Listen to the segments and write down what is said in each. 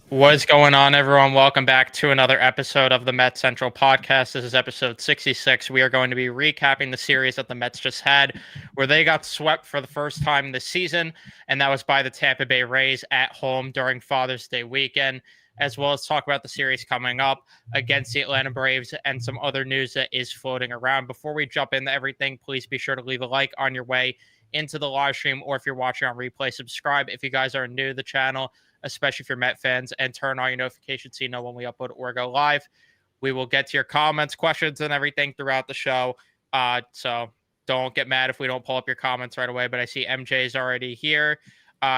What's going on, everyone? Welcome back to another episode of the Mets Central podcast. This is episode 66. We are going to be recapping the series that the Mets just had, where they got swept for the first time this season, and that was by the Tampa Bay Rays at home during Father's Day weekend, as well as talk about the series coming up against the Atlanta Braves and some other news that is floating around. Before we jump into everything, please be sure to leave a like on your way into the live stream, or if you're watching on replay, subscribe if you guys are new to the channel, especially if you're Met fans, and turn on your notifications so you know when we upload or go live. We will get to your comments, questions, and everything throughout the show. So don't get mad if we don't pull up your comments right away. But I see MJ's already here.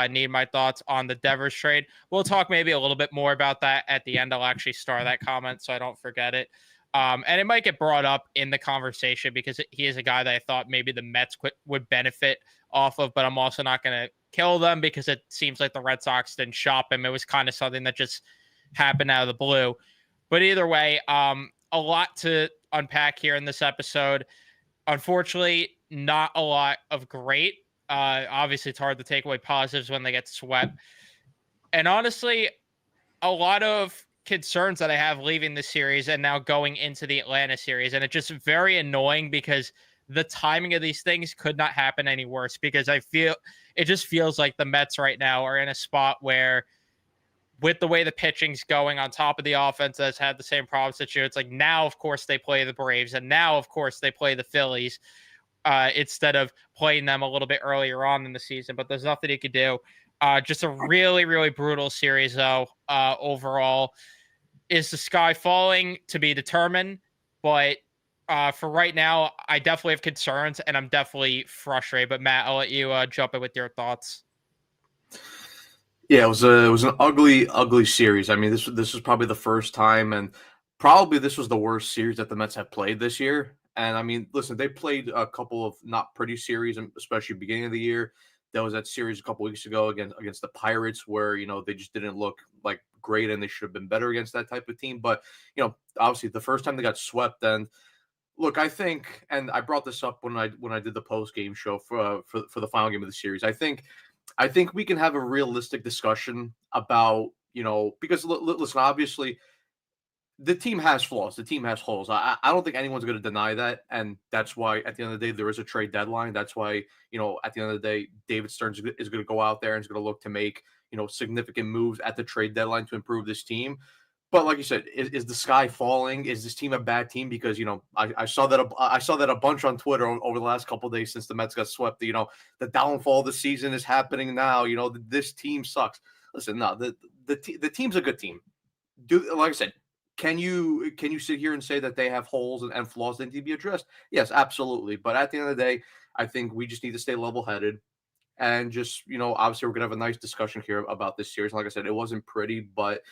Need my thoughts on the Devers trade. We'll talk maybe a little bit more about that at the end. I'll actually star that comment so I don't forget it. And it might get brought up in the conversation because he is a guy that I thought maybe the Mets would benefit off of, but I'm also not going to kill them because it seems like the Red Sox didn't shop him. It was kind of something that just happened out of the blue. But either way, a lot to unpack here in this episode. Unfortunately, not a lot of great. Obviously, it's hard to take away positives when they get swept. And honestly, a lot of concerns that I have leaving the series and now going into the Atlanta series. And it's just very annoying because the timing of these things could not happen any worse, because it just feels like the Mets right now are in a spot where, with the way the pitching's going on top of the offense that's had the same problems this year, it's like now, of course, they play the Braves, and now, of course, they play the Phillies instead of playing them a little bit earlier on in the season. But there's nothing you could do. Just a really, really brutal series, though, overall. Is the sky falling to be determined? But for right now, I definitely have concerns, and I'm definitely frustrated. But Matt, I'll let you jump in with your thoughts. Yeah, it was an ugly series. I mean, this was probably the first time, and probably this was the worst series that the Mets have played this year. And I mean, listen, they played a couple of not pretty series, especially beginning of the year. There was that series a couple weeks ago against the Pirates, where they just didn't look like great, and they should have been better against that type of team. But obviously, the first time they got swept, and look, I think, and I brought this up when I did the post game show for the final game of the series. I think we can have a realistic discussion about, because listen, obviously the team has flaws. The team has holes. I don't think anyone's going to deny that. And that's why at the end of the day, there is a trade deadline. That's why, at the end of the day, David Stearns is going to go out there and is going to look to make, significant moves at the trade deadline to improve this team. But like you said, is the sky falling? Is this team a bad team? Because I saw that a bunch on Twitter over the last couple of days since the Mets got swept. The downfall of the season is happening now. This team sucks. Listen, no, the team's a good team. Like I said, can you sit here and say that they have holes and flaws that need to be addressed? Yes, absolutely. But at the end of the day, I think we just need to stay level headed. And just, obviously, we're going to have a nice discussion here about this series. Like I said, it wasn't pretty, but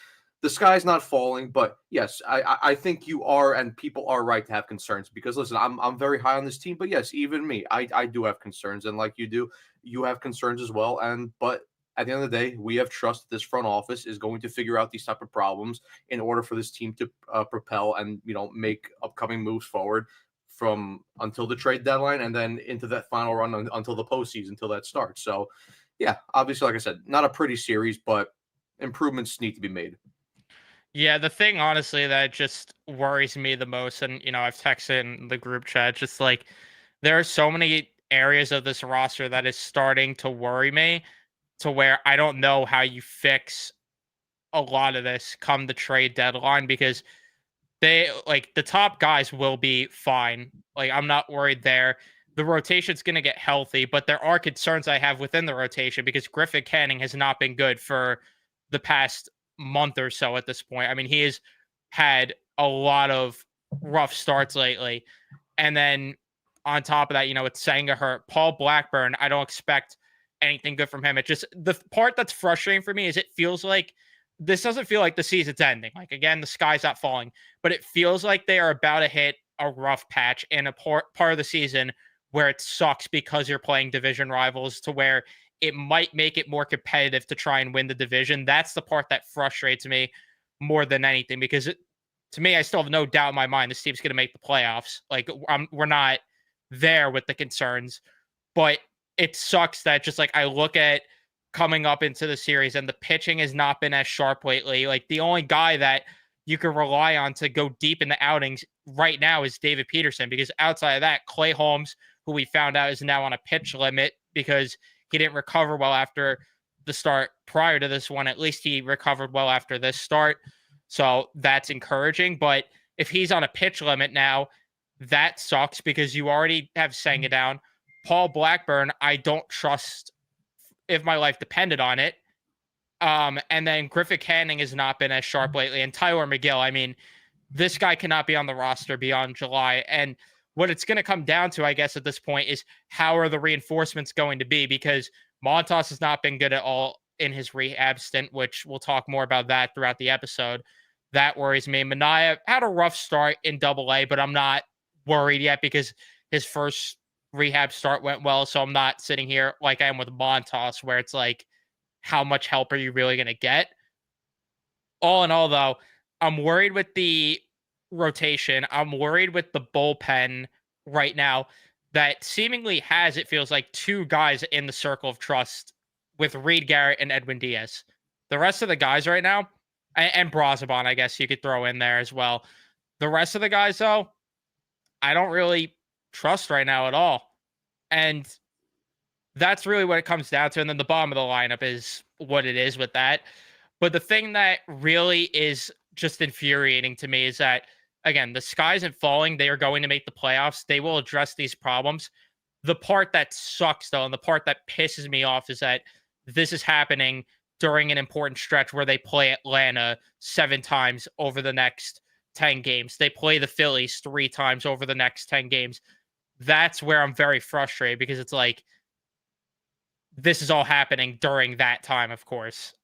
the sky's not falling. But yes, I think you are, and people are right to have concerns, because listen, I'm very high on this team. But yes, even me, I do have concerns. And like you do, you have concerns as well. But at the end of the day, we have trust that this front office is going to figure out these type of problems in order for this team to propel and make upcoming moves forward from until the trade deadline, and then into that final run until the postseason, until that starts. So, yeah, obviously, like I said, not a pretty series, but improvements need to be made. Yeah, the thing honestly that just worries me the most, and I've texted in the group chat, just like there are so many areas of this roster that is starting to worry me, to where I don't know how you fix a lot of this come the trade deadline, because they, like, the top guys will be fine. Like, I'm not worried there. The rotation's going to get healthy, but there are concerns I have within the rotation because Griffin Canning has not been good for the past month or so at this point. I mean, he has had a lot of rough starts lately. And then on top of that, it's Senga hurt. Paul Blackburn, I don't expect anything good from him. It just, the part that's frustrating for me is it feels like this doesn't feel like the season's ending. Like, again, the sky's not falling, but it feels like they are about to hit a rough patch in a part of the season where it sucks because you're playing division rivals, to where it might make it more competitive to try and win the division. That's the part that frustrates me more than anything, because to me, I still have no doubt in my mind this team's going to make the playoffs. Like, we're not there with the concerns, but it sucks that just like I look at coming up into the series, and the pitching has not been as sharp lately. Like, the only guy that you can rely on to go deep in the outings right now is David Peterson, because outside of that, Clay Holmes, who we found out is now on a pitch limit because he didn't recover well after the start prior to this one. At least he recovered well after this start. So that's encouraging. But if he's on a pitch limit now, that sucks because you already have Senga down. Paul Blackburn, I don't trust if my life depended on it. And then Griffin Canning has not been as sharp lately. And Tyler McGill, I mean, this guy cannot be on the roster beyond July. And what it's going to come down to, I guess, at this point is how are the reinforcements going to be? Because Montas has not been good at all in his rehab stint, which we'll talk more about that throughout the episode. That worries me. Minaya had a rough start in Double-A, but I'm not worried yet because his first rehab start went well. So I'm not sitting here like I am with Montas, where it's like, how much help are you really going to get? All in all, though, I'm worried with the rotation. I'm worried with the bullpen right now that seemingly has, it feels like, two guys in the circle of trust with Reed Garrett and Edwin Diaz. The rest of the guys right now, and Brazaban, I guess you could throw in there as well. The rest of the guys, though, I don't really trust right now at all. And that's really what it comes down to. And then the bottom of the lineup is what it is with that. But the thing that really is just infuriating to me is that, again, the sky isn't falling. They are going to make the playoffs. They will address these problems. The part that sucks, though, and the part that pisses me off is that this is happening during an important stretch where they play Atlanta 7 times over the next 10 games. They play the Phillies 3 times over the next 10 games. That's where I'm very frustrated because it's like, this is all happening during that time, of course.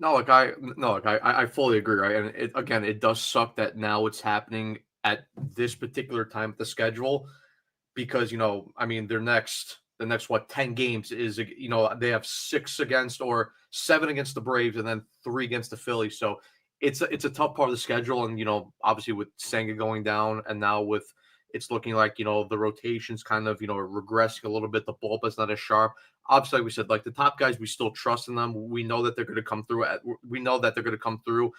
I fully agree, right? And it does suck that now it's happening at this particular time of the schedule because, I mean, the next 10 games is, they have 6 against or 7 against the Braves and then 3 against the Phillies. So it's a tough part of the schedule. And, obviously with Senga going down and now with, it's looking like, the rotation's kind of, regressing a little bit. The bullpen's not as sharp. Obviously, like we said, like the top guys, we still trust in them. We know that they're going to come through. We know that they're going to come through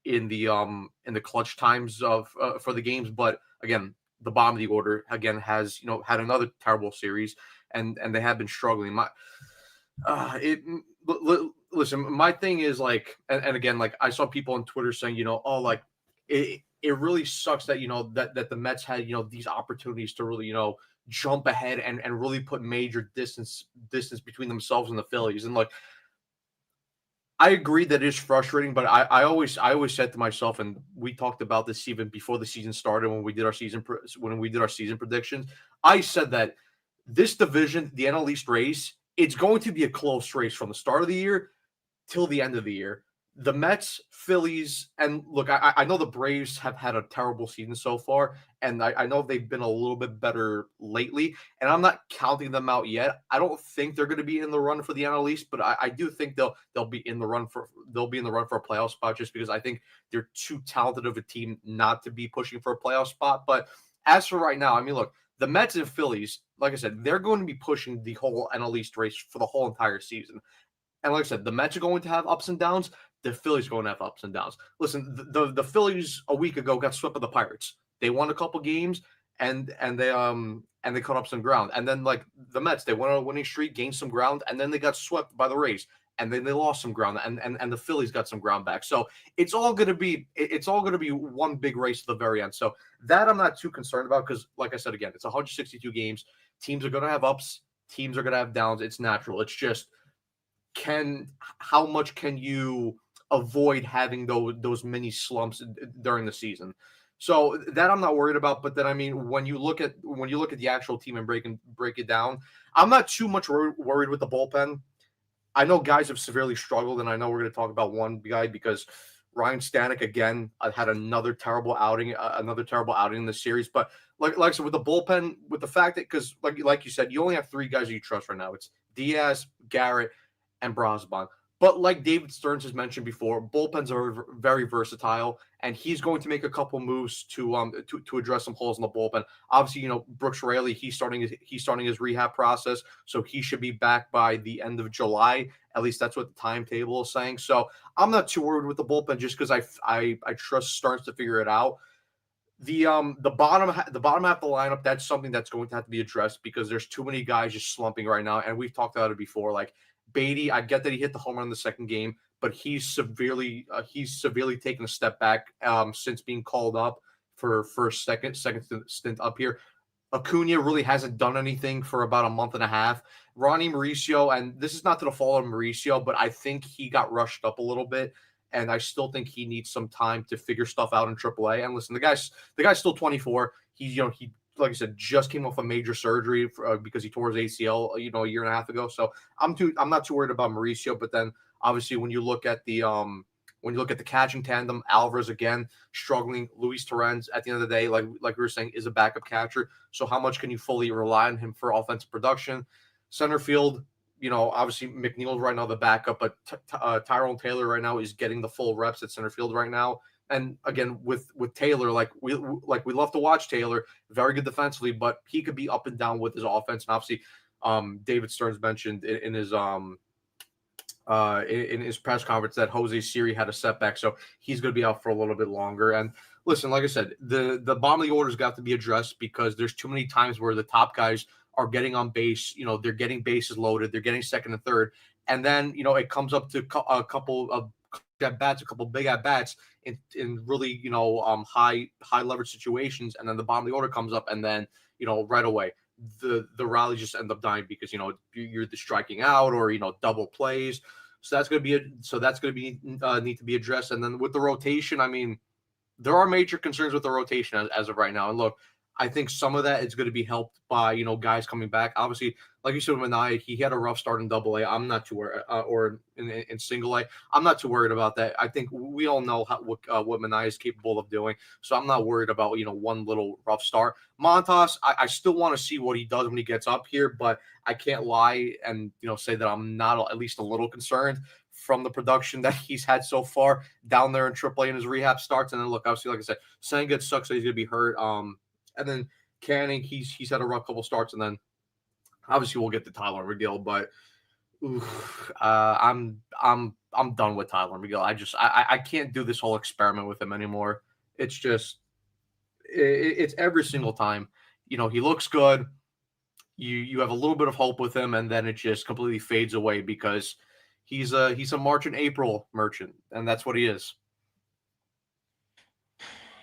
in the clutch times of for the games. But again, the bottom of the order again has had another terrible series, and they have been struggling. Listen, my thing is like, and again, like I saw people on Twitter saying, oh, like it really sucks that that the Mets had these opportunities to really jump ahead and really put major distance between themselves and the Phillies. And like I agree that it is frustrating, but I always said to myself, and we talked about this even before the season started when we did our season predictions. I said that this division, the NL East race, it's going to be a close race from the start of the year till the end of the year. The Mets, Phillies, and look, I know the Braves have had a terrible season so far, and I know they've been a little bit better lately, and I'm not counting them out yet. I don't think they're going to be in the run for the NL East, but I do think they'll be in the run for a playoff spot just because I think they're too talented of a team not to be pushing for a playoff spot. But as for right now, I mean, look, the Mets and Phillies, like I said, they're going to be pushing the whole NL East race for the whole entire season. And like I said, the Mets are going to have ups and downs. The Phillies going to have ups and downs. Listen, the Phillies a week ago got swept by the Pirates. They won a couple games and they cut up some ground. And then like the Mets, they went on a winning streak, gained some ground, and then they got swept by the Rays. And then they lost some ground, and the Phillies got some ground back. So it's all gonna be one big race to the very end. So that I'm not too concerned about because, like I said again, it's 162 games. Teams are gonna have ups, teams are gonna have downs. It's natural. It's just how much can you avoid having those mini slumps during the season. So that I'm not worried about. But then, I mean, when you look at the actual team and break it down, I'm not too much worried with the bullpen. I know guys have severely struggled, and I know we're going to talk about one guy because Ryan Stanic again had another terrible outing in this series. But like I said, with the bullpen, with the fact that because like you said, you only have 3 guys that you trust right now. It's Diaz, Garrett, and Brazaban. But like David Stearns has mentioned before, bullpens are very versatile, and he's going to make a couple moves to address some holes in the bullpen. Obviously, Brooks Raley, he's starting his rehab process, so he should be back by the end of July. At least that's what the timetable is saying. So I'm not too worried with the bullpen just because I trust Stearns to figure it out. The bottom half of the lineup, that's something that's going to have to be addressed because there's too many guys just slumping right now, and we've talked about it before. Like Beatty, I get that he hit the home run in the second game, but he's severely taken a step back since being called up for a second stint up here. Acuna really hasn't done anything for about a month and a half. Ronnie Mauricio, and this is not to the fault of Mauricio, but I think he got rushed up a little bit, and I still think he needs some time to figure stuff out in AAA. And listen, the guy's still 24. He like I said, just came off a major surgery because he tore his ACL, a year and a half ago. So I'm not too worried about Mauricio. But then obviously when you look at the catching tandem, Alvarez again struggling. Luis Torren at the end of the day, like we were saying, is a backup catcher. So how much can you fully rely on him for offensive production? Center field, obviously McNeil's right now the backup, but Tyrone Taylor right now is getting the full reps at center field right now. And again, with Taylor, we love to watch Taylor, very good defensively, but he could be up and down with his offense. And obviously, David Stearns mentioned in his press conference that Jose Siri had a setback, so he's going to be out for a little bit longer. And listen, like I said, the bottom of the order's got to be addressed because there's too many times where the top guys are getting on base. They're getting bases loaded, they're getting second and third, and then it comes up to a couple of at bats, a couple big at bats in really high leverage situations, and then the bottom of the order comes up, and then right away the rally just end up dying because you're the striking out or double plays. So that's going to be need to be addressed. And then with the rotation, I mean, there are major concerns with the rotation as of right now. And look, I think some of that is going to be helped by guys coming back. Obviously, like you said, Minaya, he had a rough start in Double A. I'm not too worried, or in Single A. I'm not too worried about that. I think we all know what Minaya is capable of doing, so I'm not worried about one little rough start. Montas, I still want to see what he does when he gets up here, but I can't lie and say that I'm not at least a little concerned from the production that he's had so far down there in AAA in his rehab starts. And then look, obviously, like I said, Senga sucks that he's going to be hurt. And then Canning, he's had a rough couple starts, and then obviously we'll get to Tyler McGill, but I'm done with Tyler McGill. I can't do this whole experiment with him anymore. It's just it's every single time. He looks good. You have a little bit of hope with him, and then it just completely fades away because he's a March and April merchant, and that's what he is.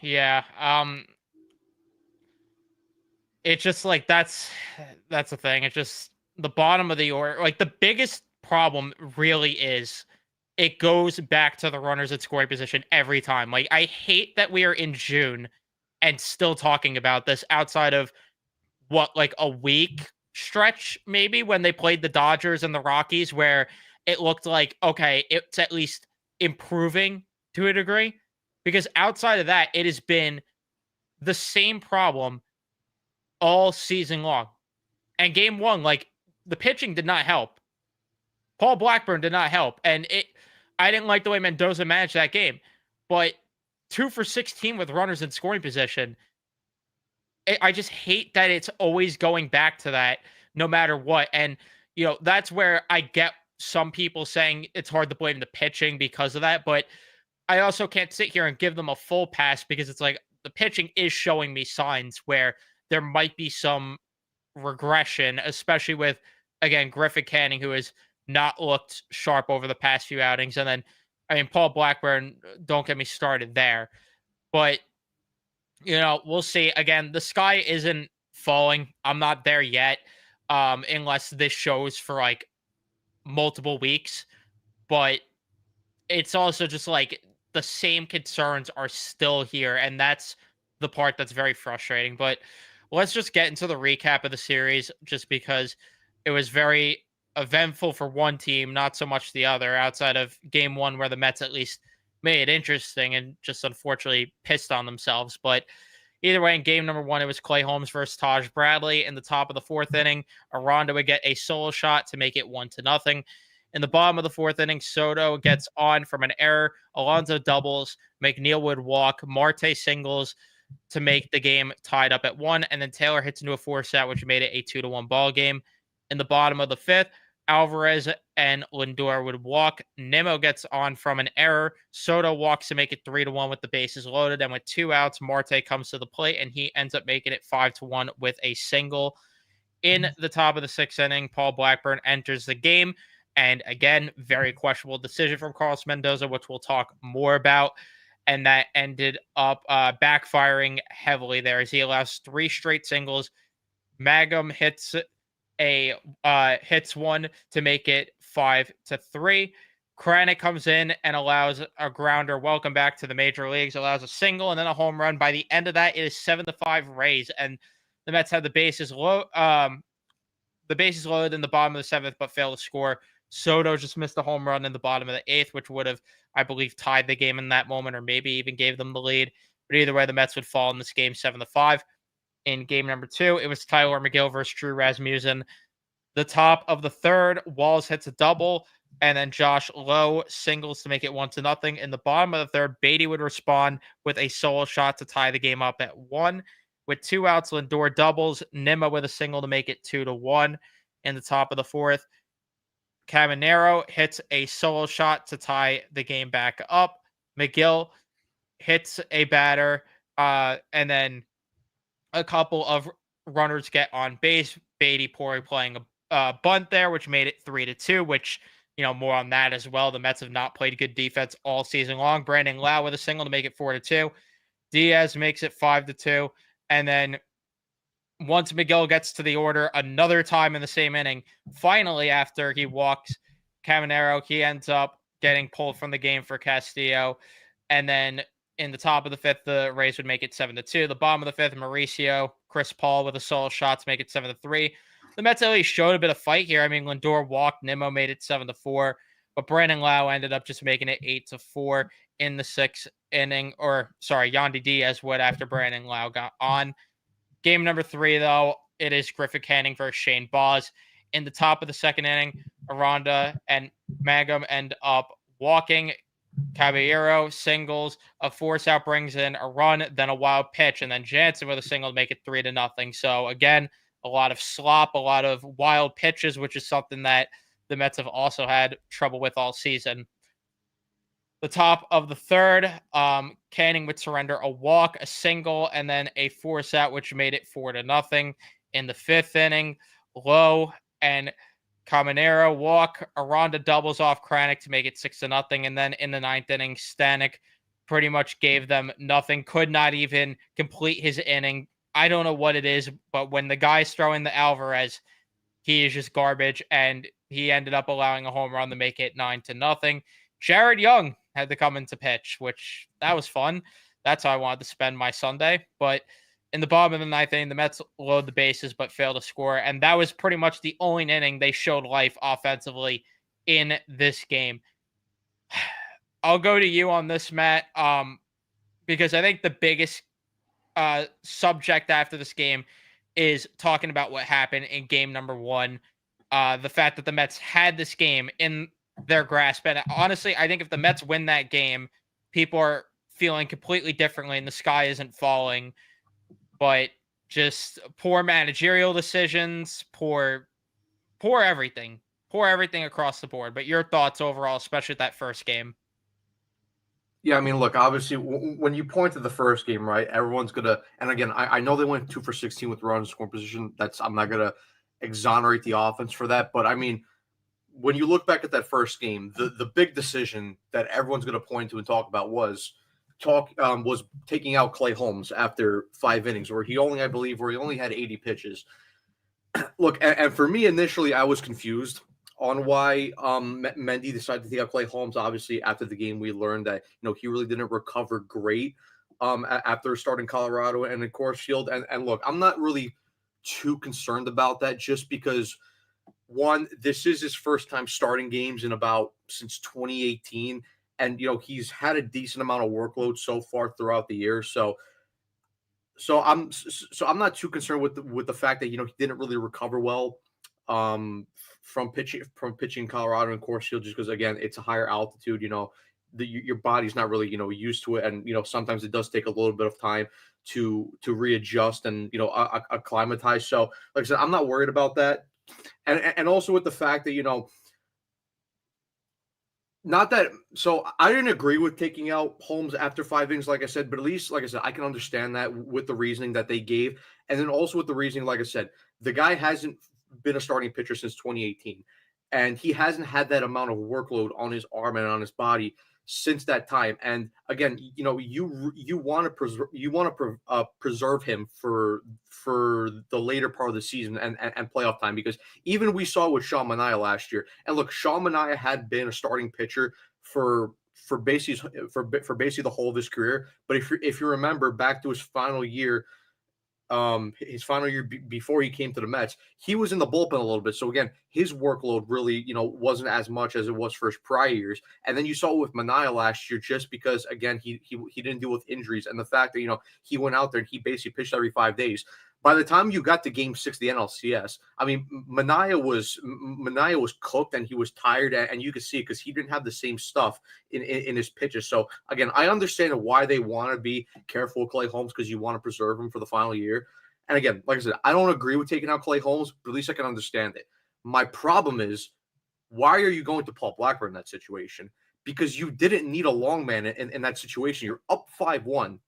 Yeah. It's just like that's the thing. It's just the bottom of the order. Like the biggest problem really is it goes back to the runners at scoring position every time. Like I hate that we are in June and still talking about this outside of like a week stretch maybe when they played the Dodgers and the Rockies where it looked like okay, it's at least improving to a degree, because outside of that it has been the same problem all season long. And game one, like the pitching did not help. Paul Blackburn did not help. And I didn't like the way Mendoza managed that game. But 2 for 16 with runners in scoring position. I just hate that it's always going back to that no matter what. And, that's where I get some people saying it's hard to blame the pitching because of that. But I also can't sit here and give them a full pass because it's like the pitching is showing me signs where there might be some regression, especially with, again, Griffin Canning, who has not looked sharp over the past few outings. And then, Paul Blackburn, don't get me started there. But, we'll see. Again, the sky isn't falling. I'm not there yet, unless this shows for, like, multiple weeks. But it's also just, like, the same concerns are still here, and that's the part that's very frustrating. But let's just get into the recap of the series just because it was very eventful for one team, not so much the other, outside of game one where the Mets at least made it interesting and just unfortunately pissed on themselves. But either way, in game number one, it was Clay Holmes versus Taj Bradley. In the top of the fourth inning, Aranda would get a solo shot to make it 1-0. In the bottom of the fourth inning, Soto gets on from an error. Alonso doubles. McNeil would walk. Marte singles to make the game tied up at 1. And then Taylor hits into a force out, which made it a 2-1 ball game. In the bottom of the fifth, Alvarez and Lindor would walk. Nimmo gets on from an error. Soto walks to make it 3-1 with the bases loaded. And with 2 outs, Marte comes to the plate and he ends up making it 5-1 with a single. In the top of the 6th inning, Paul Blackburn enters the game. And again, very questionable decision from Carlos Mendoza, which we'll talk more about. And that ended up backfiring heavily there as he allows 3 straight singles. Mangum hits one to make it 5-3. Kranick comes in and allows a grounder. Welcome back to the major leagues. Allows a single and then a home run. By the end of that, it is 7-5 Rays, and the Mets had the bases loaded in the bottom of the 7th, but failed to score. Soto just missed a home run in the bottom of the 8th, which would have, I believe, tied the game in that moment, or maybe even gave them the lead. But either way, the Mets would fall in this game 7-5. In game number 2, it was Tyler McGill versus Drew Rasmussen. The top of the 3rd, Walls hits a double, and then Josh Lowe singles to make it 1-0. In the bottom of the 3rd, Beatty would respond with a solo shot to tie the game up at 1. With 2 outs, Lindor doubles, Nimmo with a single to make it 2-1. In the top of the 4th, Caminero hits a solo shot to tie the game back up. McGill hits a batter, and then a couple of runners get on base. Beatty poorly playing a bunt there, which made it 3-2, which, more on that as well. The Mets have not played good defense all season long. Brandon Lau with a single to make it 4-2. Diaz makes it 5-2. And then once McGill gets to the order another time in the same inning, finally, after he walks Caminero, he ends up getting pulled from the game for Castillo. And then in the top of the 5th, the Rays would make it 7-2. The bottom of the 5th, Mauricio, Chris Paul with a solo shot to make it 7-3. The Mets at least showed a bit of fight here. I mean, Lindor walked, Nimmo made it 7-4, but Brandon Lau ended up just making it 8-4 in the 6th inning. Yandy Diaz would after Brandon Lau got on. Game number 3, though, it is Griffin Canning versus Shane Baz. In the top of the 2nd inning, Aranda and Mangum end up walking. Caballero singles, a force out brings in a run, then a wild pitch, and then Jansen with a single to make it 3-0. So again, a lot of slop, a lot of wild pitches, which is something that the Mets have also had trouble with all season. The top of the 3rd, Canning would surrender a walk, a single, and then a force out, which made it 4-0. In the 5th inning, Lowe and Caminero walk. Aranda doubles off Kranick to make it 6-0. And then in the 9th inning, Stanic pretty much gave them nothing, could not even complete his inning. I don't know what it is, but when the guy's throwing the Alvarez, he is just garbage, and he ended up allowing a home run to make it 9-0. Jared Young had to come into pitch, which that was fun. That's how I wanted to spend my Sunday. But in the bottom of the 9th inning, the Mets load the bases but fail to score. And that was pretty much the only inning they showed life offensively in this game. I'll go to you on this, Matt, because I think the biggest subject after this game is talking about what happened in game number 1. The fact that the Mets had this game in their grasp. And honestly, I think if the Mets win that game, people are feeling completely differently and the sky isn't falling. But just poor managerial decisions, poor everything across the board. But your thoughts overall, especially at that first game? Yeah, I mean, look, obviously, when you point to the first game, right, everyone's going to, and again, I know they went 2 for 16 with runners in scoring position. I'm not going to exonerate the offense for that. But I mean, when you look back at that first game, the big decision that everyone's going to point to and talk about was taking out Clay Holmes after 5 innings, where he only had 80 pitches. Look, and for me initially, I was confused on why Mendy decided to take out Clay Holmes. Obviously, after the game, we learned that he really didn't recover great after starting Colorado and in Coors Field. And look, I'm not really too concerned about that, just because one, this is his first time starting games since 2018. And, he's had a decent amount of workload so far throughout the year. So I'm not too concerned with the fact that, he didn't really recover well from pitching Colorado and Coors Field, just because again it's a higher altitude. Your body's not really used to it, and sometimes it does take a little bit of time to readjust and acclimatize. So like I said, I'm not worried about that, and also with the fact that not that, so I didn't agree with taking out Holmes after 5 innings, like I said, but at least, like I said, I can understand that with the reasoning that they gave. And then also with the reasoning, like I said, the guy hasn't been a starting pitcher since 2018. And he hasn't had that amount of workload on his arm and on his body since that time. And again, you want to preserve him for the later part of the season and playoff time, because even we saw with Sean Manaea last year. And look, Sean Manaea had been a starting pitcher for basically the whole of his career. But if you remember back to his final year before he came to the Mets, he was in the bullpen a little bit. So again, his workload really, wasn't as much as it was for his prior years. And then you saw with Manaea last year, just because again, he didn't deal with injuries, and the fact that, he went out there and he basically pitched every 5 days. By the time you got to Game 6 of the NLCS, I mean, Manaea was cooked and he was tired, and you could see it because he didn't have the same stuff in his pitches. So again, I understand why they want to be careful with Clay Holmes, because you want to preserve him for the final year. And again, like I said, I don't agree with taking out Clay Holmes, but at least I can understand it. My problem is, why are you going to Paul Blackburn in that situation? Because you didn't need a long man in that situation. You're up 5-1.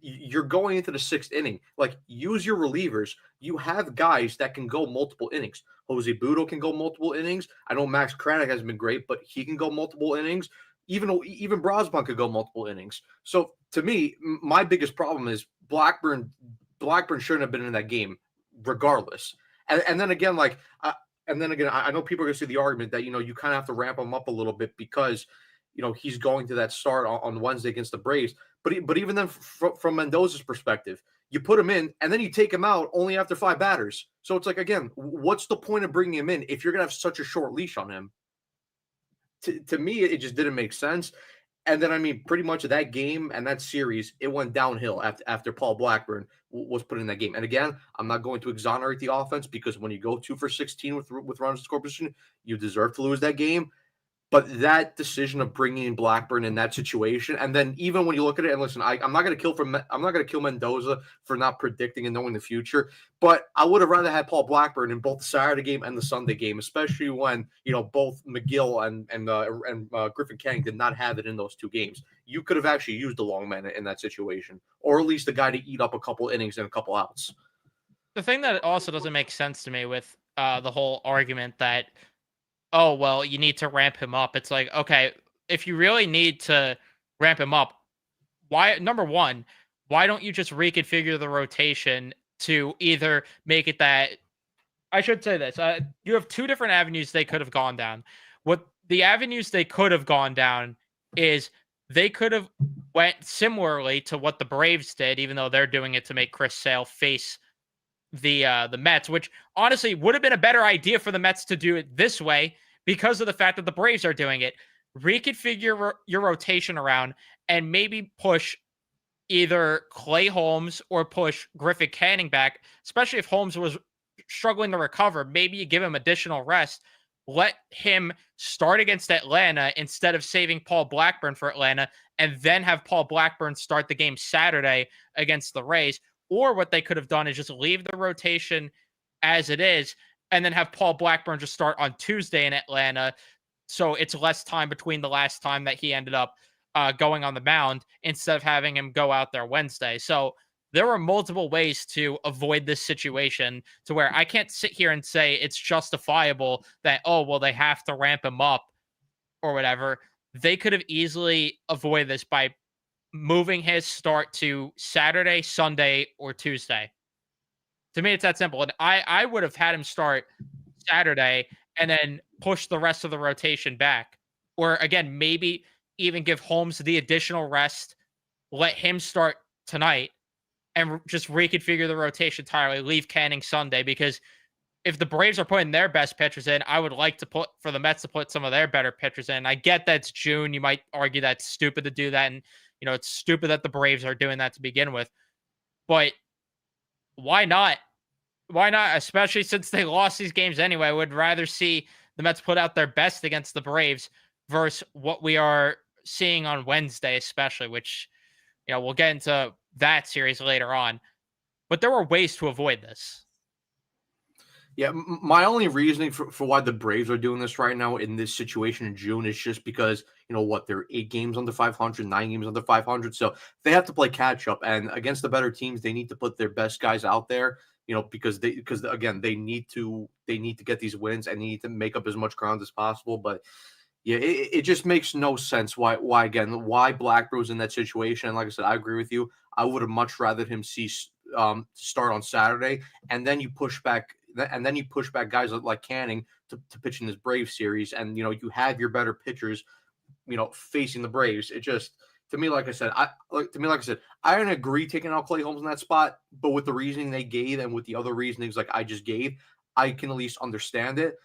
You're going into the 6th inning. Like, use your relievers. You have guys that can go multiple innings. Jose Budo can go multiple innings. I know Max Kranick hasn't been great, but he can go multiple innings. Even Brosman could go multiple innings. So to me, my biggest problem is Blackburn shouldn't have been in that game regardless. And then again, I know people are going to see the argument that, you kind of have to ramp him up a little bit because, he's going to that start on Wednesday against the Braves. But even then, from Mendoza's perspective, you put him in and then you take him out only after 5 batters. So it's like, again, what's the point of bringing him in if you're going to have such a short leash on him? To me, it just didn't make sense. And then, I mean, pretty much that game and that series, it went downhill after Paul Blackburn was put in that game. And again, I'm not going to exonerate the offense, because when you go 2 for 16 with runners in scoring position, you deserve to lose that game. But that decision of bringing in Blackburn in that situation, and then even when you look at it, and listen, I'm not going to kill Mendoza for not predicting and knowing the future, but I would have rather had Paul Blackburn in both the Saturday game and the Sunday game, especially when both McGill and Griffin Canning did not have it in those 2 games. You could have actually used a long man in that situation, or at least a guy to eat up a couple innings and a couple outs. The thing that also doesn't make sense to me with the whole argument that, oh, well, you need to ramp him up. It's like, okay, if you really need to ramp him up, number one, why don't you just reconfigure the rotation to either make it that, I should say this, you have 2 different avenues they could have gone down. What the avenues they could have gone down is they could have went similarly to what the Braves did, even though they're doing it to make Chris Sale face the Mets, which honestly would have been a better idea for the Mets to do it this way, because of the fact that the Braves are doing it. Reconfigure your rotation around and maybe push either Clay Holmes or push Griffin Canning back, especially if Holmes was struggling to recover. Maybe you give him additional rest. Let him start against Atlanta instead of saving Paul Blackburn for Atlanta, and then have Paul Blackburn start the game Saturday against the Rays. Or what they could have done is just leave the rotation as it is, and then have Paul Blackburn just start on Tuesday in Atlanta, so it's less time between the last time that he ended up going on the mound, instead of having him go out there Wednesday. So there are multiple ways to avoid this situation, to where I can't sit here and say it's justifiable that, oh, well, they have to ramp him up or whatever. They could have easily avoided this by moving his start to Saturday, Sunday, or Tuesday. To me, it's that simple. And I would have had him start Saturday and then push the rest of the rotation back. Or again, maybe even give Holmes the additional rest, let him start tonight, and just reconfigure the rotation entirely, leave Canning Sunday. Because if the Braves are putting their best pitchers in, I would like for the Mets to put some of their better pitchers in. I get that it's June. You might argue that's stupid to do that. And, it's stupid that the Braves are doing that to begin with. But why not Why not? Especially since they lost these games anyway. I would rather see the Mets put out their best against the Braves versus what we are seeing on Wednesday, especially, which, we'll get into that series later on. But there were ways to avoid this. Yeah, my only reasoning for why the Braves are doing this right now in this situation in June is just because, they're 8 games under 500, 9 games under 500. So they have to play catch up. And against the better teams, they need to put their best guys out there, because again, they need to get these wins and they need to make up as much ground as possible. But yeah, it just makes no sense why Blackburn was in that situation. And like I said, I agree with you. I would have much rather him see start on Saturday, and then you push back guys like Canning to pitch in this Braves series, and you have your better pitchers, facing the Braves. It just to me, like I said, I didn't agree taking out Clay Holmes in that spot, but with the reasoning they gave and with the other reasonings like I just gave, I can at least understand it.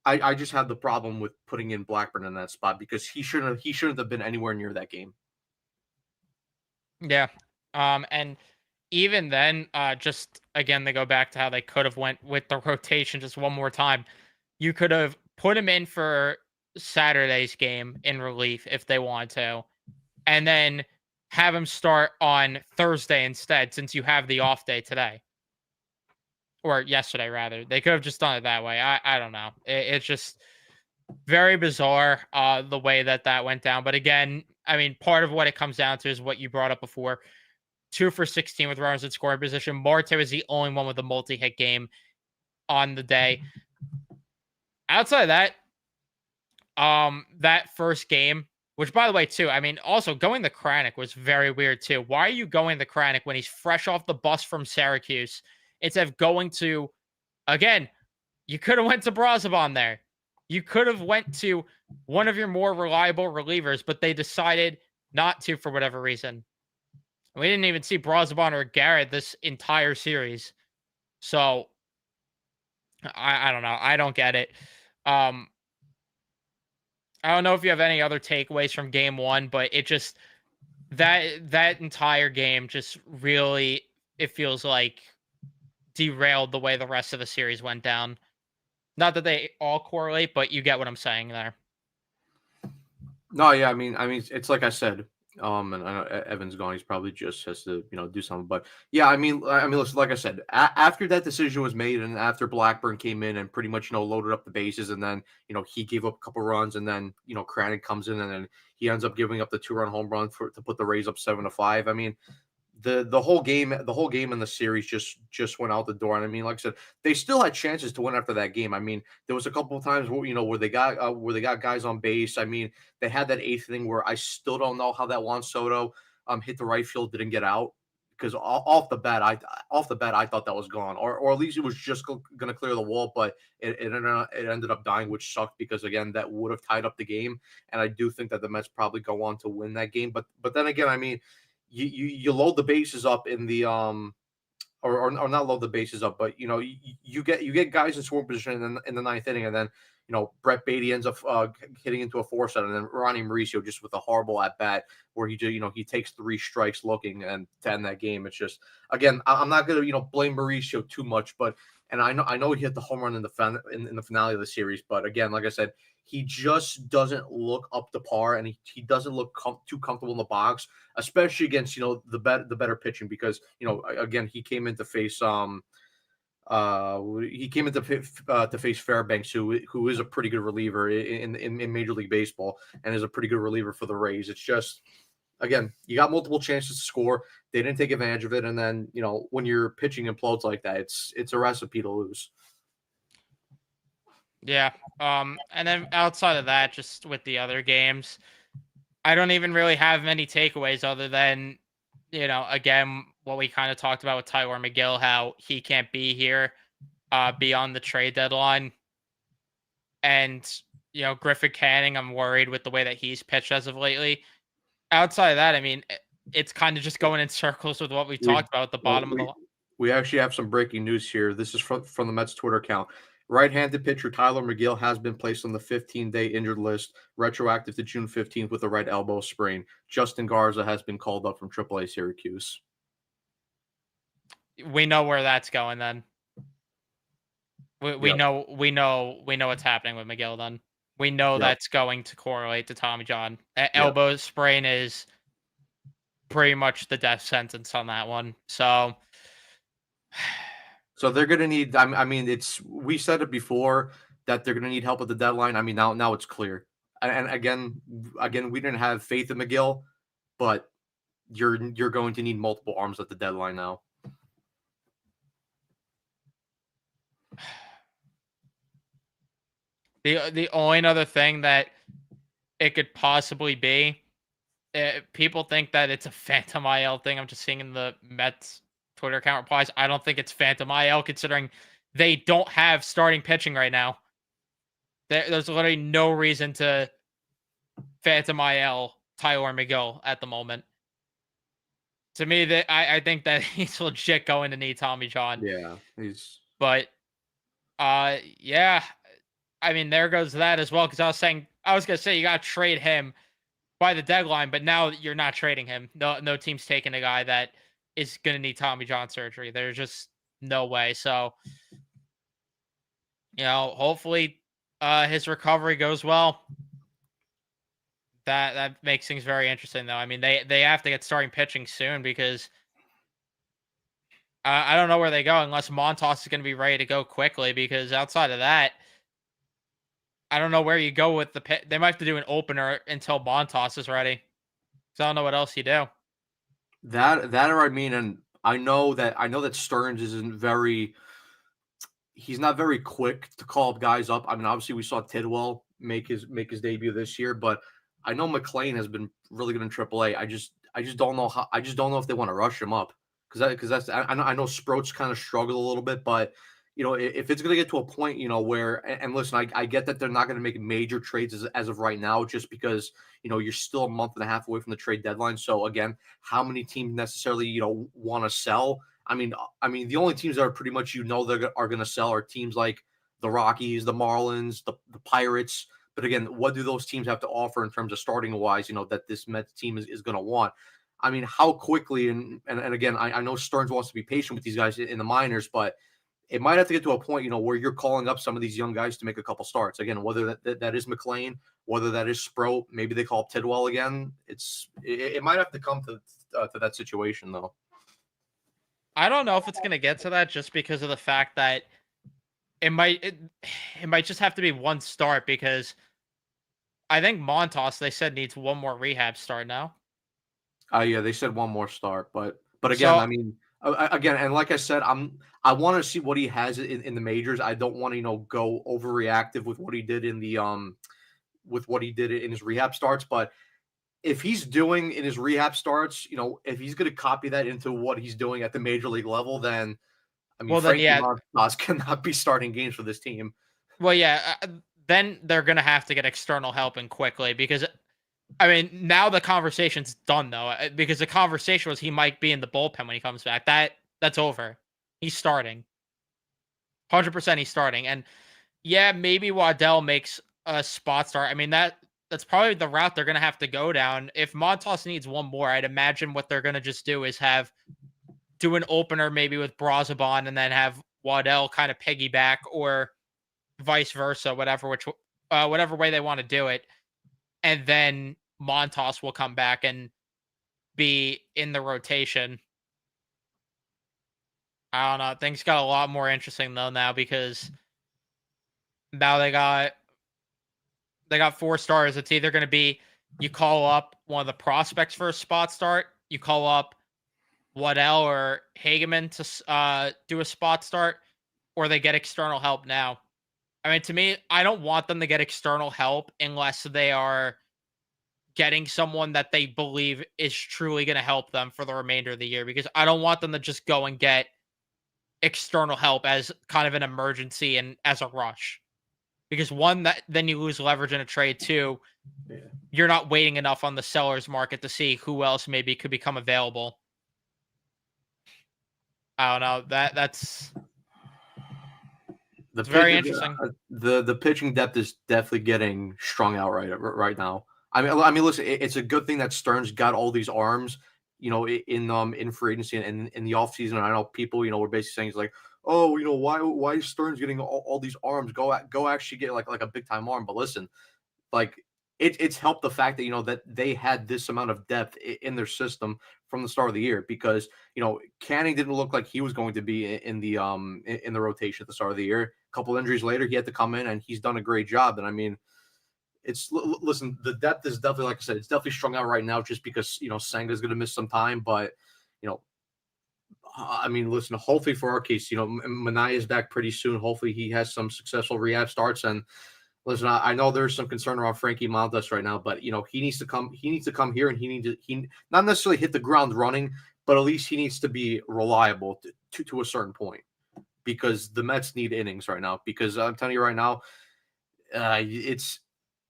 I just had the problem with putting in Blackburn in that spot because he shouldn't have been anywhere near that game. Yeah. And even then, just again, they go back to how they could have went with the rotation just one more time. You could have put him in for Saturday's game in relief if they wanted to, and then have him start on Thursday instead, since you have the off day today. Or yesterday, rather. They could have just done it that way. I don't know. It's just very bizarre, the way that went down. But again, I mean, part of what it comes down to is what you brought up before. 2 for 16 with runners in scoring position. Marte was the only one with a multi-hit game on the day. Outside of that, that first game, which by the way, too, I mean, also going to Kranick was very weird too. Why are you going to Kranick when he's fresh off the bus from Syracuse instead of going to, again, you could have went to Brazoban there. You could have went to one of your more reliable relievers, but they decided not to for whatever reason. We didn't even see Brazoban or Garrett this entire series. So I don't know. I don't get it. I don't know if you have any other takeaways from game one, but it just that entire game just really, it feels like, derailed the way the rest of the series went down. Not that they all correlate, but you get what I'm saying there. No, yeah, I mean, it's like I said, and I know Evan's gone. He's probably just has to, do something. But yeah, listen, like I said, after that decision was made, and after Blackburn came in and pretty much, loaded up the bases, and then, he gave up a couple runs, and then, Cranick comes in, and then he ends up giving up the 2-run home run to put the Rays up 7-5. I mean, the whole game in the series just went out the door. And I mean, like I said, they still had chances to win after that game. I mean, there was a couple of times where they got guys on base. I mean, they had that eighth inning where I still don't know how that Juan Soto hit the right field, didn't get out, because off the bat I thought that was gone, or at least it was just going to clear the wall, but it ended up dying, which sucked because again that would have tied up the game, and I do think that the Mets probably go on to win that game. But then again, I mean, you load the bases up in the or not load the bases up, but you get guys in scoring position in the ninth inning, and then Brett Beatty ends up hitting into a 4-set, and then Ronnie Mauricio just with a horrible at bat where he takes 3 strikes looking and to end that game. It's just, again, I'm not gonna blame Mauricio too much, but and I know he hit the home run in the finale of the series, but again, like I said, he just doesn't look up to par, and he doesn't look too comfortable in the box, especially against the better pitching, because again he came in to face to face Fairbanks, who is a pretty good reliever in Major League Baseball and is a pretty good reliever for the Rays. It's just, again, you got multiple chances to score, they didn't take advantage of it, and then when your pitching implodes like that, it's a recipe to lose. Yeah. And then outside of that, just with the other games, I don't even really have many takeaways other than, again, what we kind of talked about with Tyler McGill, how he can't be here beyond the trade deadline. And, Griffin Canning, I'm worried with the way that he's pitched as of lately. Outside of that, I mean, it's kind of just going in circles with what we talked about at the bottom of the. We actually have some breaking news here. This is from the Mets Twitter account. Right-handed pitcher Tyler McGill has been placed on the 15-day injured list, retroactive to June 15th with a right elbow sprain. Justin Garza has been called up from AAA Syracuse. We know where that's going then. We Yep. know what's happening with McGill. Then we know Yep. that's going to correlate to Tommy John. Yep. Elbow sprain is pretty much the death sentence on that one. So So they're gonna need. I mean, it's we said it before that they're gonna need help at the deadline. I mean, now it's clear. And again, we didn't have faith in McGill, but you're going to need multiple arms at the deadline now. the only other thing that it could possibly be, people think that it's a Phantom IL thing. I'm just seeing in the Mets Twitter account replies. I don't think it's Phantom IL, considering they don't have starting pitching right now. There's literally no reason to Phantom IL Tyler McGill at the moment. To me, that I think that he's legit going to need Tommy John. Yeah, he's But yeah, I mean, there goes that as well. Because I was gonna say you got to trade him by the deadline, but now you're not trading him. No team's taking a guy that is gonna need Tommy John surgery. There's just no way. So, hopefully, his recovery goes well. That makes things very interesting, though. I mean, they have to get starting pitching soon because I don't know where they go unless Montas is going to be ready to go quickly. Because outside of that, I don't know where you go with the pit. They might have to do an opener until Montas is ready. So I don't know what else you do. that or I mean, and I know that Stearns isn't very. He's not very quick to call guys up. I mean, obviously we saw Tidwell make his debut this year, but I know McLean has been really good in AAA. I just don't know how. I just don't know if they want to rush him up because that's I know Sproats kind of struggled a little bit, but if it's going to get to a point where and listen, I get that they're not going to make major trades as of right now just because you're still a month and a half away from the trade deadline. So again, how many teams necessarily want to sell? I mean, the only teams that are pretty much that are going to sell are teams like the Rockies, the Marlins, the Pirates. But again, what do those teams have to offer in terms of starting wise? That this Mets team is going to want. I mean, how quickly and again, I know Stearns wants to be patient with these guys in the minors, but it might have to get to a point, where you're calling up some of these young guys to make a couple starts. Again, whether that is McLean, whether that is Sproat, maybe they call up Tidwell again. It might have to come to that situation though. I don't know if it's going to get to that just because of the fact that it might just have to be one start because I think Montas, they said, needs one more rehab start now. Yeah, they said one more start, but again, So I mean, again, and like I said, I want to see what he has in the majors. I don't want to go overreactive with what he did in the with what he did in his rehab starts, but if he's doing in his rehab starts, if he's going to copy that into what he's doing at the major league level, then I mean, well then Frankie yeah, Montas cannot be starting games for this team. well yeah, then they're going to have to get external help in quickly because I mean, now the conversation's done though, because the conversation was he might be in the bullpen when he comes back. That's over. He's starting. 100% he's starting. And yeah, maybe Waddell makes a spot start. I mean, that's probably the route they're going to have to go down. If Montas needs one more, I'd imagine what they're going to just do is do an opener maybe with Brazaban and then have Waddell kind of piggyback or vice versa, whatever way they want to do it. And then Montas will come back and be in the rotation. I don't know. Things got a lot more interesting though now because now they got four stars. It's either going to be you call up one of the prospects for a spot start, you call up Waddell or Hageman to do a spot start, or they get external help now. I mean, to me, I don't want them to get external help unless they are getting someone that they believe is truly going to help them for the remainder of the year because I don't want them to just go and get external help as kind of an emergency and as a rush. Because one, that then you lose leverage in a trade. Two, Yeah. you're not waiting enough on the seller's market to see who else maybe could become available. I don't know. That's The it's very pitch, interesting. the pitching depth is definitely getting strung out right now. I mean, listen, it's a good thing that Stearns got all these arms, in free agency and in the offseason. I know people, were basically saying it's like, oh, why is Stearns getting all these arms? Go actually get like a big time arm. But listen, like it's helped the fact that that they had this amount of depth in their system from the start of the year, because Canning didn't look like he was going to be in the rotation at the start of the year. A couple injuries later, he had to come in, and he's done a great job. And I mean, listen, the depth is definitely, like I said, it's definitely strung out right now just because Senga's going to miss some time. But you know I mean, listen, hopefully for our case, Mania is back pretty soon. Hopefully he has some successful rehab starts. And listen, I know there's some concern around Frankie Montas right now, but he needs to come here, and he not necessarily hit the ground running, but at least he needs to be reliable to a certain point, because the Mets need innings right now. Because I'm telling you right now, it's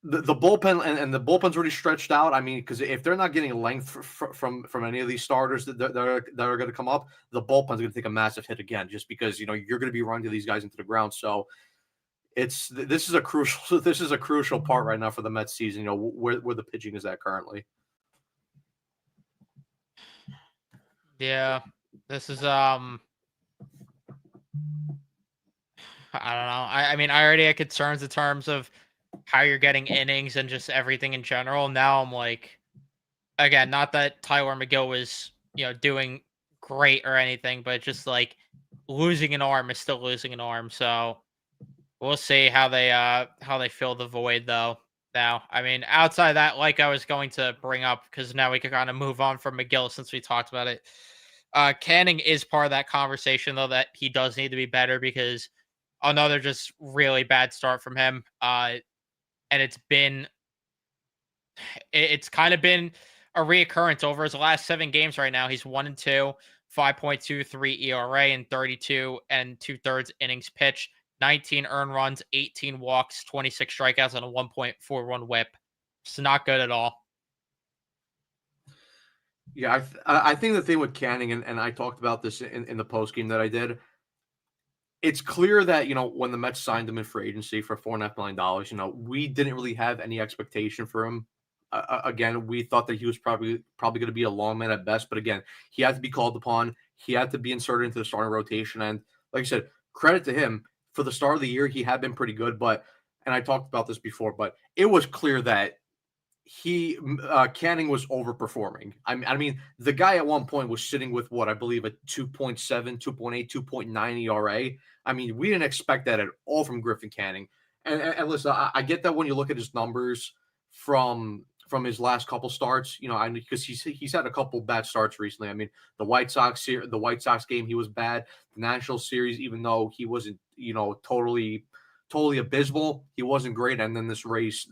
the bullpen, and the bullpen's already stretched out. I mean, because if they're not getting length from any of these starters that are going to come up, the bullpen's going to take a massive hit again, just because you're going to be running these guys into the ground. So this is a crucial part right now for the Mets season. Where the pitching is at currently. Yeah, this is I don't know. I mean, I already had concerns in terms of how you're getting innings and just everything in general. Now I'm like, again, not that Tyler McGill was, doing great or anything, but just like losing an arm is still losing an arm. So we'll see how they fill the void though. Now, I mean, outside of that, like I was going to bring up, because now we can kind of move on from McGill since we talked about it. Canning is part of that conversation though, that he does need to be better, because another just really bad start from him. And it's kind of been a reoccurrence over his last 7 games right now. He's 1-2, 5.23 ERA, and 32 and 2/3 innings pitched, 19 earned runs, 18 walks, 26 strikeouts, and a 1.41 whip. It's not good at all. Yeah, I think the thing with Canning, and I talked about this in the post game that I did. It's clear that when the Mets signed him in free agency for $4.5 million, we didn't really have any expectation for him. Again, we thought that he was probably going to be a long man at best, but again, he had to be called upon. He had to be inserted into the starting rotation, and like I said, credit to him for the start of the year. He had been pretty good, and I talked about this before, but it was clear that Canning was overperforming. I mean, the guy at one point was sitting with what I believe a 2.7, 2.8, 2.9 ERA. I mean, we didn't expect that at all from Griffin Canning. And listen, I get that when you look at his numbers from his last couple starts, because he's had a couple bad starts recently. I mean, the White Sox game, he was bad. The National Series, even though he wasn't, totally abysmal, he wasn't great. And then this race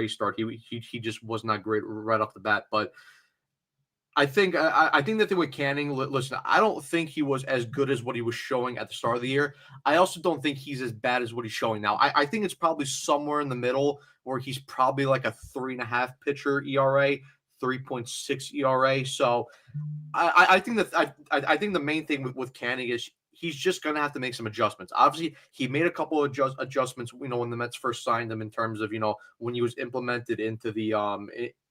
start, he just was not great right off the bat. But I think the thing with Canning, listen, I don't think he was as good as what he was showing at the start of the year. I also don't think he's as bad as what he's showing now. I think it's probably somewhere in the middle, where he's probably like a 3.5 pitcher ERA, 3.6 ERA. So I think the main thing with Canning is he's just going to have to make some adjustments. Obviously, he made a couple of adjustments, when the Mets first signed him, in terms of, when he was implemented into the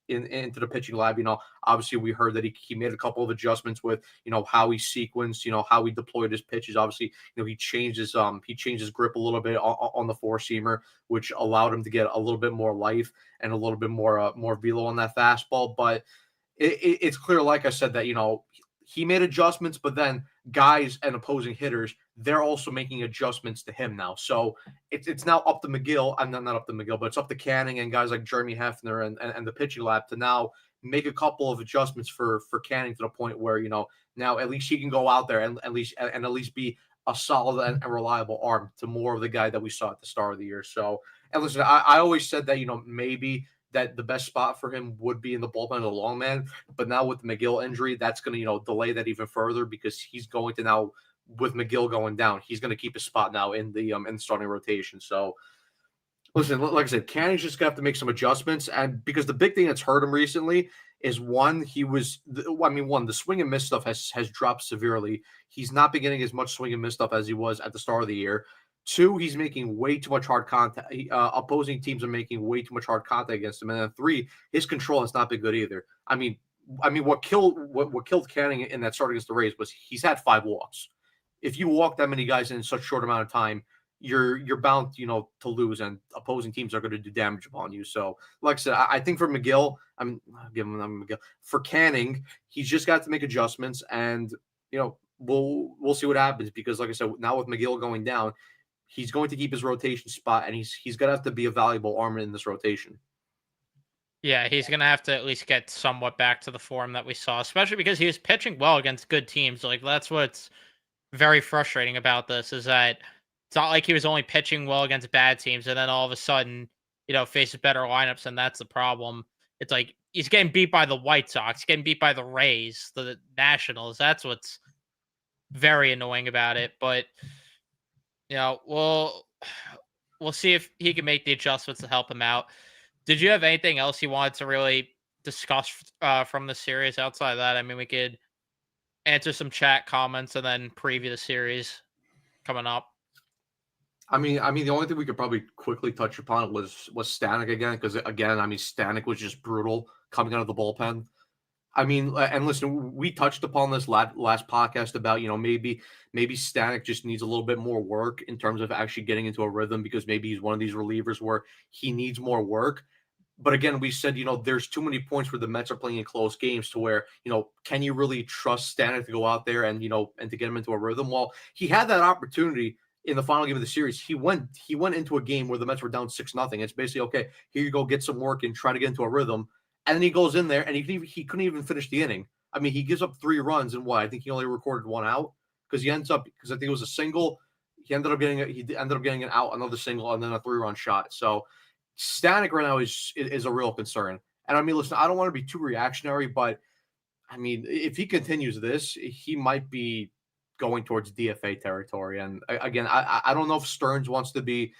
into the pitching lab. Obviously we heard that he made a couple of adjustments with, how he sequenced, how he deployed his pitches. Obviously, he changed his grip a little bit on the four-seamer, which allowed him to get a little bit more life and a little bit more velo on that fastball. But it's clear, like I said, that he made adjustments, but then guys and opposing hitters, they're also making adjustments to him now. So it's now up to McGill. I'm not up to McGill, but it's up to Canning and guys like Jeremy Hefner and the pitching lab to now make a couple of adjustments for Canning, to the point where now at least he can go out there and at least be a solid and reliable arm to more of the guy that we saw at the start of the year. So, and listen, I always said that maybe that the best spot for him would be in the bullpen of the long man. But now with the McGill injury, that's going to, delay that even further, because he's going to now, with McGill going down, he's going to keep his spot now in the starting rotation. So listen, like I said, Canning's just going to have to make some adjustments. And because the big thing that's hurt him recently is, the swing and miss stuff has dropped severely. He's not been getting as much swing and miss stuff as he was at the start of the year. 2, he's making way too much hard contact. Opposing teams are making way too much hard contact against him. And then 3, his control has not been good either. I mean, what killed Canning in that start against the Rays was he's had 5 walks. if you walk that many guys in such a short amount of time, you're bound, to lose, and opposing teams are going to do damage upon you. So, like I said, I think for McGill, I'll give him McGill. For Canning, he's just got to make adjustments, and we'll see what happens, because, like I said, now with McGill going down, he's going to keep his rotation spot, and he's going to have to be a valuable arm in this rotation. Yeah, he's going to have to at least get somewhat back to the form that we saw, especially because he was pitching well against good teams. Like, that's what's very frustrating about this, is that it's not like he was only pitching well against bad teams and then all of a sudden, faces better lineups, and that's the problem. It's like he's getting beat by the White Sox, getting beat by the Rays, the Nationals. That's what's very annoying about it. But we'll see if he can make the adjustments to help him out. Did you have anything else you wanted to really discuss from the series outside of that? I mean, we could answer some chat comments and then preview the series coming up. I mean, the only thing we could probably quickly touch upon was Stanic again, because again, Stanic was just brutal coming out of the bullpen. I mean, and listen, we touched upon this last podcast about, maybe Stanic just needs a little bit more work in terms of actually getting into a rhythm, because maybe he's one of these relievers where he needs more work. But again, we said, there's too many points where the Mets are playing in close games to where, can you really trust Stanic to go out there and, and to get him into a rhythm? Well, he had that opportunity in the final game of the series. He went into a game where the Mets were down 6-0. It's basically, okay, here you go, get some work and try to get into a rhythm. And then he goes in there and he couldn't even finish the inning. I mean, he gives up 3 runs and I think he only recorded 1 out, because because I think it was a single. He ended up getting an out, another single, and then a 3-run shot. So Stanic right now is a real concern. And I mean, listen, I don't want to be too reactionary, but I mean, if he continues this, he might be going towards DFA territory. And again, I don't know if Stearns wants to be,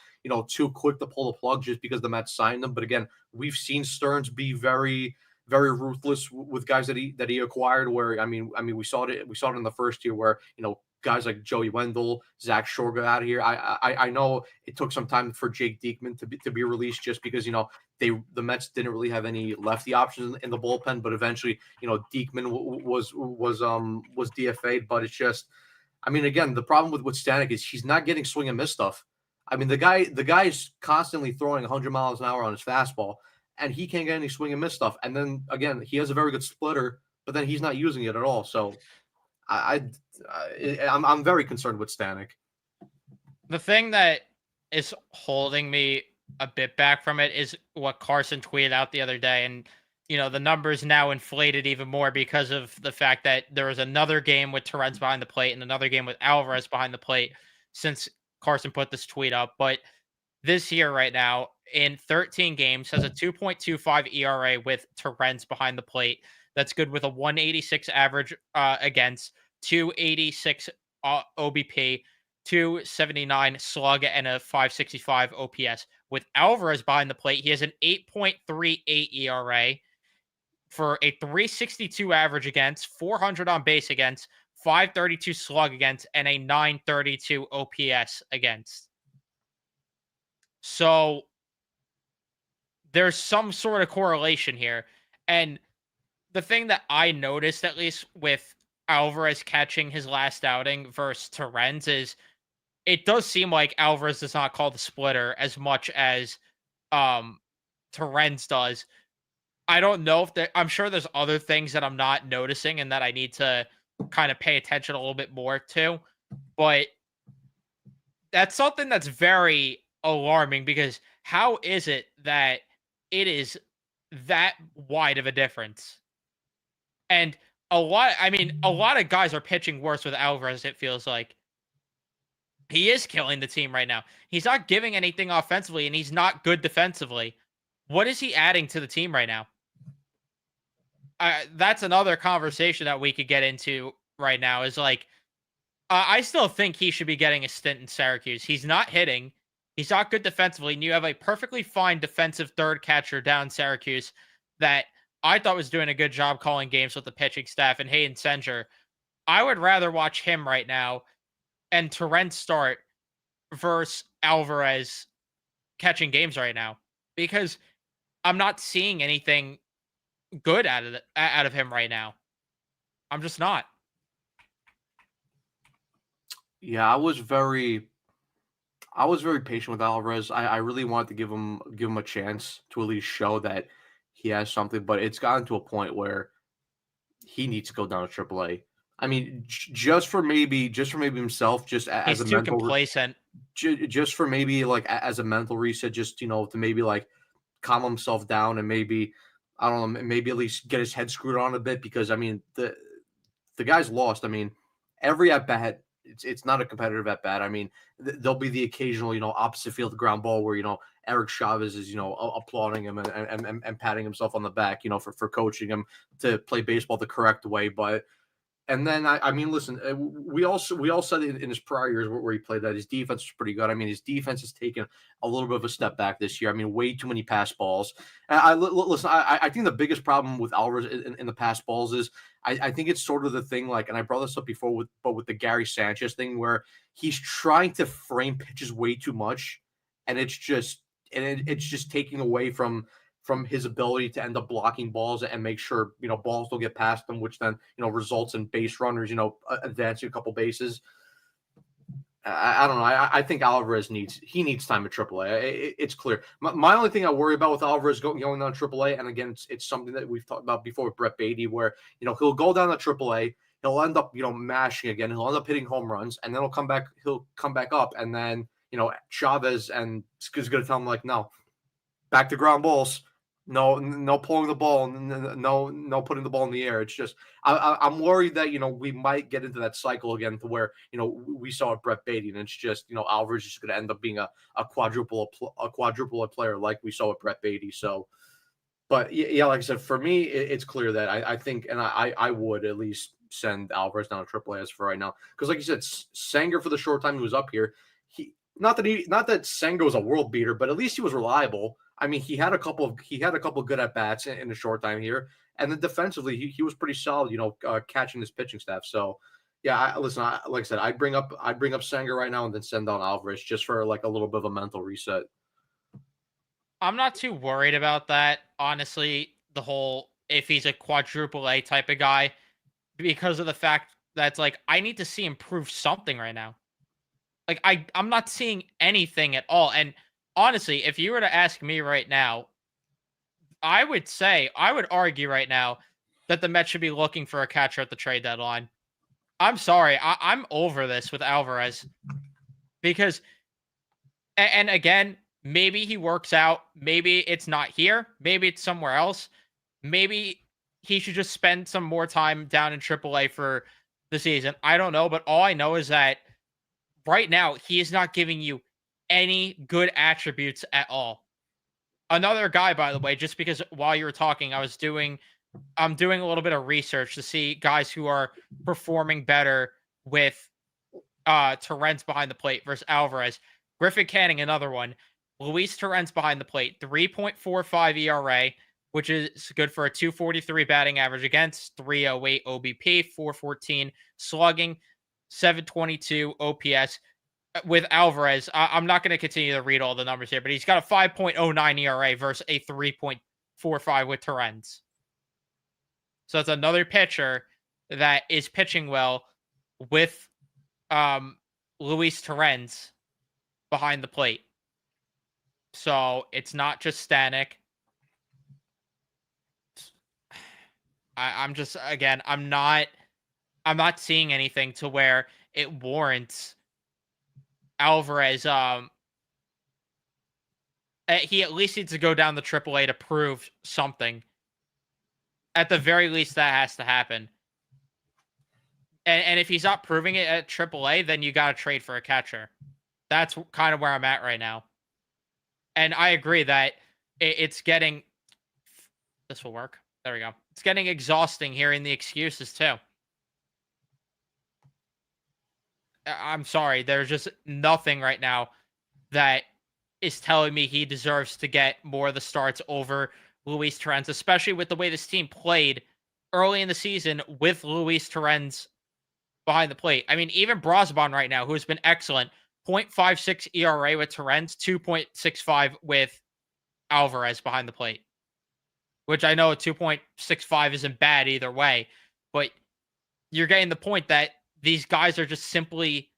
too quick to pull the plug just because the Mets signed him. But again, we've seen Stearns be very, very ruthless with guys that he acquired. Where I mean, we saw it in the first year where guys like Joey Wendell, Zach Shore got out of here. I know it took some time for Jake Diekman to be released, just because the Mets didn't really have any lefty options in the bullpen. But eventually, Diekman was DFA'd. But it's just, I mean, again, the problem with Stanic is he's not getting swing and miss stuff. I mean, the guy's constantly throwing 100 miles an hour on his fastball, and he can't get any swing and miss stuff. And then again, he has a very good splitter, but then he's not using it at all. So I'm very concerned with Stanic. The thing that is holding me a bit back from it is what Carson tweeted out the other day, and the numbers now inflated even more because of the fact that there was another game with Torren behind the plate and another game with Alvarez behind the plate since Carson put this tweet up. But this year right now, in 13 games, has a 2.25 ERA with Torren behind the plate. That's good with a 186 average against, 286 OBP, 279 slug, and a 565 OPS. With Alvarez behind the plate, he has an 8.38 ERA for a 362 average against, 400 on base against, 532 slug against, and a 932 OPS against. So there's some sort of correlation here. And the thing that I noticed, at least with Alvarez catching his last outing versus Torrens, is it does seem like Alvarez does not call the splitter as much as Torrens does. I don't know if I'm sure there's other things that I'm not noticing and that I need to kind of pay attention a little bit more to, but that's something that's very alarming, because how is it that it is that wide of a difference? And a lot of guys are pitching worse with Alvarez, it feels like. He is killing the team right now. He's not giving anything offensively, and he's not good defensively. What is he adding to the team right now? That's another conversation that we could get into right now, is like, I still think he should be getting a stint in Syracuse. He's not hitting. He's not good defensively. And you have a perfectly fine defensive third catcher down in Syracuse that I thought was doing a good job calling games with the pitching staff, and Hayden Senger. I would rather watch him right now and Torren start versus Alvarez catching games right now, because I'm not seeing anything good out of him right now. I'm just not. Yeah, I was very patient with Alvarez. I really wanted to give him a chance to at least show that he has something, but it's gotten to a point where he needs to go down to AAA. I mean, just for maybe himself, just as He's a too mental, complacent. just for maybe like as a mental reset, just to maybe like calm himself down and maybe I don't know, maybe at least get his head screwed on a bit because I mean the guy's lost. I mean, every at bat, it's not a competitive at bat. I mean, there'll be the occasional, opposite field ground ball where Eric Chavez is applauding him and patting himself on the back, for coaching him to play baseball the correct way. But and then I mean, listen, we all said in his prior years where he played that his defense was pretty good. I mean, his defense has taken a little bit of a step back this year. I mean, way too many pass balls. And listen. I think the biggest problem with Alvarez in the pass balls is I think it's sort of the thing like, and I brought this up before with the Gary Sanchez thing where he's trying to frame pitches way too much, and it's just taking away from his ability to end up blocking balls and make sure balls don't get past him, which then results in base runners advancing a couple bases. I don't know. I think Alvarez needs time at AAA. It's clear. My only thing I worry about with Alvarez going down to AAA, and again, it's something that we've talked about before with Brett Beatty, where he'll go down to AAA, he'll end up mashing again, he'll end up hitting home runs, and then he'll come back up, and then Chavez and is going to tell him like, no, back to ground balls. No, no pulling the ball. No putting the ball in the air. It's just I'm worried that we might get into that cycle again to where we saw Brett Beatty, and it's just Alvarez is just going to end up being a quadruple player like we saw with Brett Beatty. So, but yeah, like I said, for me, it's clear that I think, and I would at least send Alvarez down to AAA as for right now because, like you said, Sanger for the short time he was up here, not that Senga was a world beater, but at least he was reliable. I mean, he had a couple good at bats in a short time here, and then defensively he was pretty solid. Catching his pitching staff. So yeah, listen. Like I said, I'd bring up Sanger right now and then send down Alvarez just for like a little bit of a mental reset. I'm not too worried about that, honestly. The whole if he's a quadruple A type of guy, because of the fact that's like I need to see him prove something right now. Like I'm not seeing anything at all. And honestly, if you were to ask me right now, I would argue right now that the Mets should be looking for a catcher at the trade deadline. I'm sorry, I'm over this with Alvarez because, and again, maybe he works out, maybe it's not here, maybe it's somewhere else, maybe he should just spend some more time down in AAA for the season. I don't know, but all I know is that right now he is not giving you any good attributes at all. Another guy, by the way, just because while you were talking, I'm doing a little bit of research to see guys who are performing better with Torrens behind the plate versus Alvarez. Griffin Canning, another one. Luis Torrens behind the plate, 3.45 ERA, which is good for a 243 batting average against 308 OBP, 414 slugging, 722 OPS. With Alvarez, I'm not going to continue to read all the numbers here, but he's got a 5.09 ERA versus a 3.45 with Torrens. So it's another pitcher that is pitching well with Luis Torrens behind the plate. So it's not just Stanic. I'm just again, I'm not seeing anything to where it warrants Alvarez. He at least needs to go down the AAA to prove something. At the very least, that has to happen. And if he's not proving it at AAA, then you got to trade for a catcher. That's kind of where I'm at right now. And I agree that it's getting. This will work. There we go. It's getting exhausting hearing the excuses too. I'm sorry. There's just nothing right now that is telling me he deserves to get more of the starts over Luis Torrens, especially with the way this team played early in the season with Luis Torrens behind the plate. I mean, even Brosbon right now, who's been excellent, 0.56 ERA with Torrens, 2.65 with Alvarez behind the plate, which I know a 2.65 isn't bad either way, but you're getting the point that these guys are just simply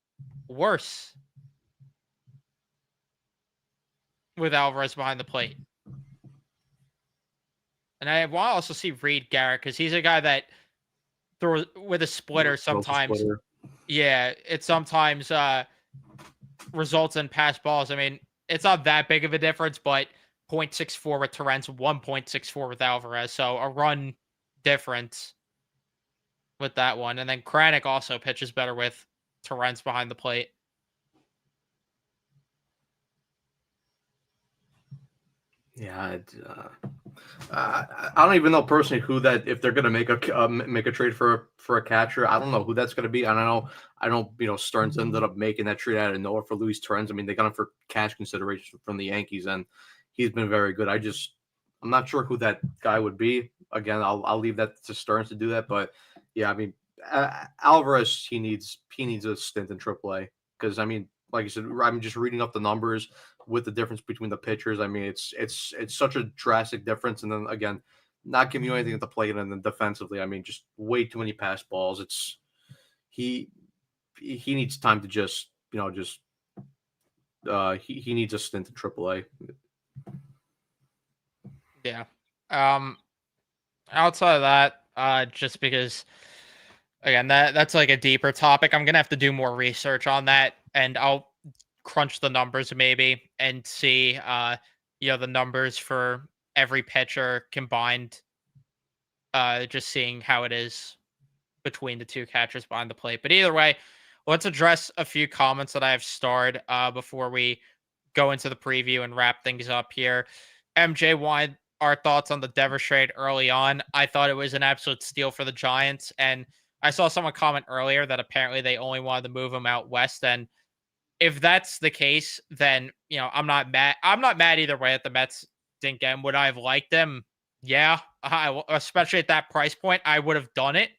worse with Alvarez behind the plate. And I want to also see Reed Garrett because he's a guy that throws with a splitter Throws a sometimes. splitter. Yeah, it sometimes results in pass balls. I mean, it's not that big of a difference, but 0.64 with Torrens, 1.64 with Alvarez. So a run difference with that one. And then Kranick also pitches better with Torrens behind the plate. Yeah, I don't even know personally who that if they're gonna make a trade for a catcher. I don't know who that's gonna be. And I know Stearns ended up making that trade out of nowhere for Luis Torrens. I mean they got him for cash consideration from the Yankees, and he's been very good. I'm not sure who that guy would be. Again, I'll leave that to Stearns to do that. But yeah, I mean Alvarez he needs a stint in AAA because I mean like you said I'm just reading up the numbers with the difference between the pitchers. I mean, it's such a drastic difference. And then again, not giving you anything at the plate, and then defensively, I mean, just way too many pass balls. It's he needs time to just he needs a stint in AAA. Yeah. Outside of that, just because again that's like a deeper topic. I'm gonna have to do more research on that, and I'll crunch the numbers maybe and see the numbers for every pitcher combined, just seeing how it is between the two catchers behind the plate. But either way, let's address a few comments that I have starred before we go into the preview and wrap things up here. MJ wanted our thoughts on the Devers trade early on. I thought it was an absolute steal for the Giants, and I saw someone comment earlier that apparently they only wanted to move him out west. And if that's the case, then I'm not mad. I'm not mad either way that the Mets didn't get him. Would I have liked him? Yeah, especially at that price point, I would have done it.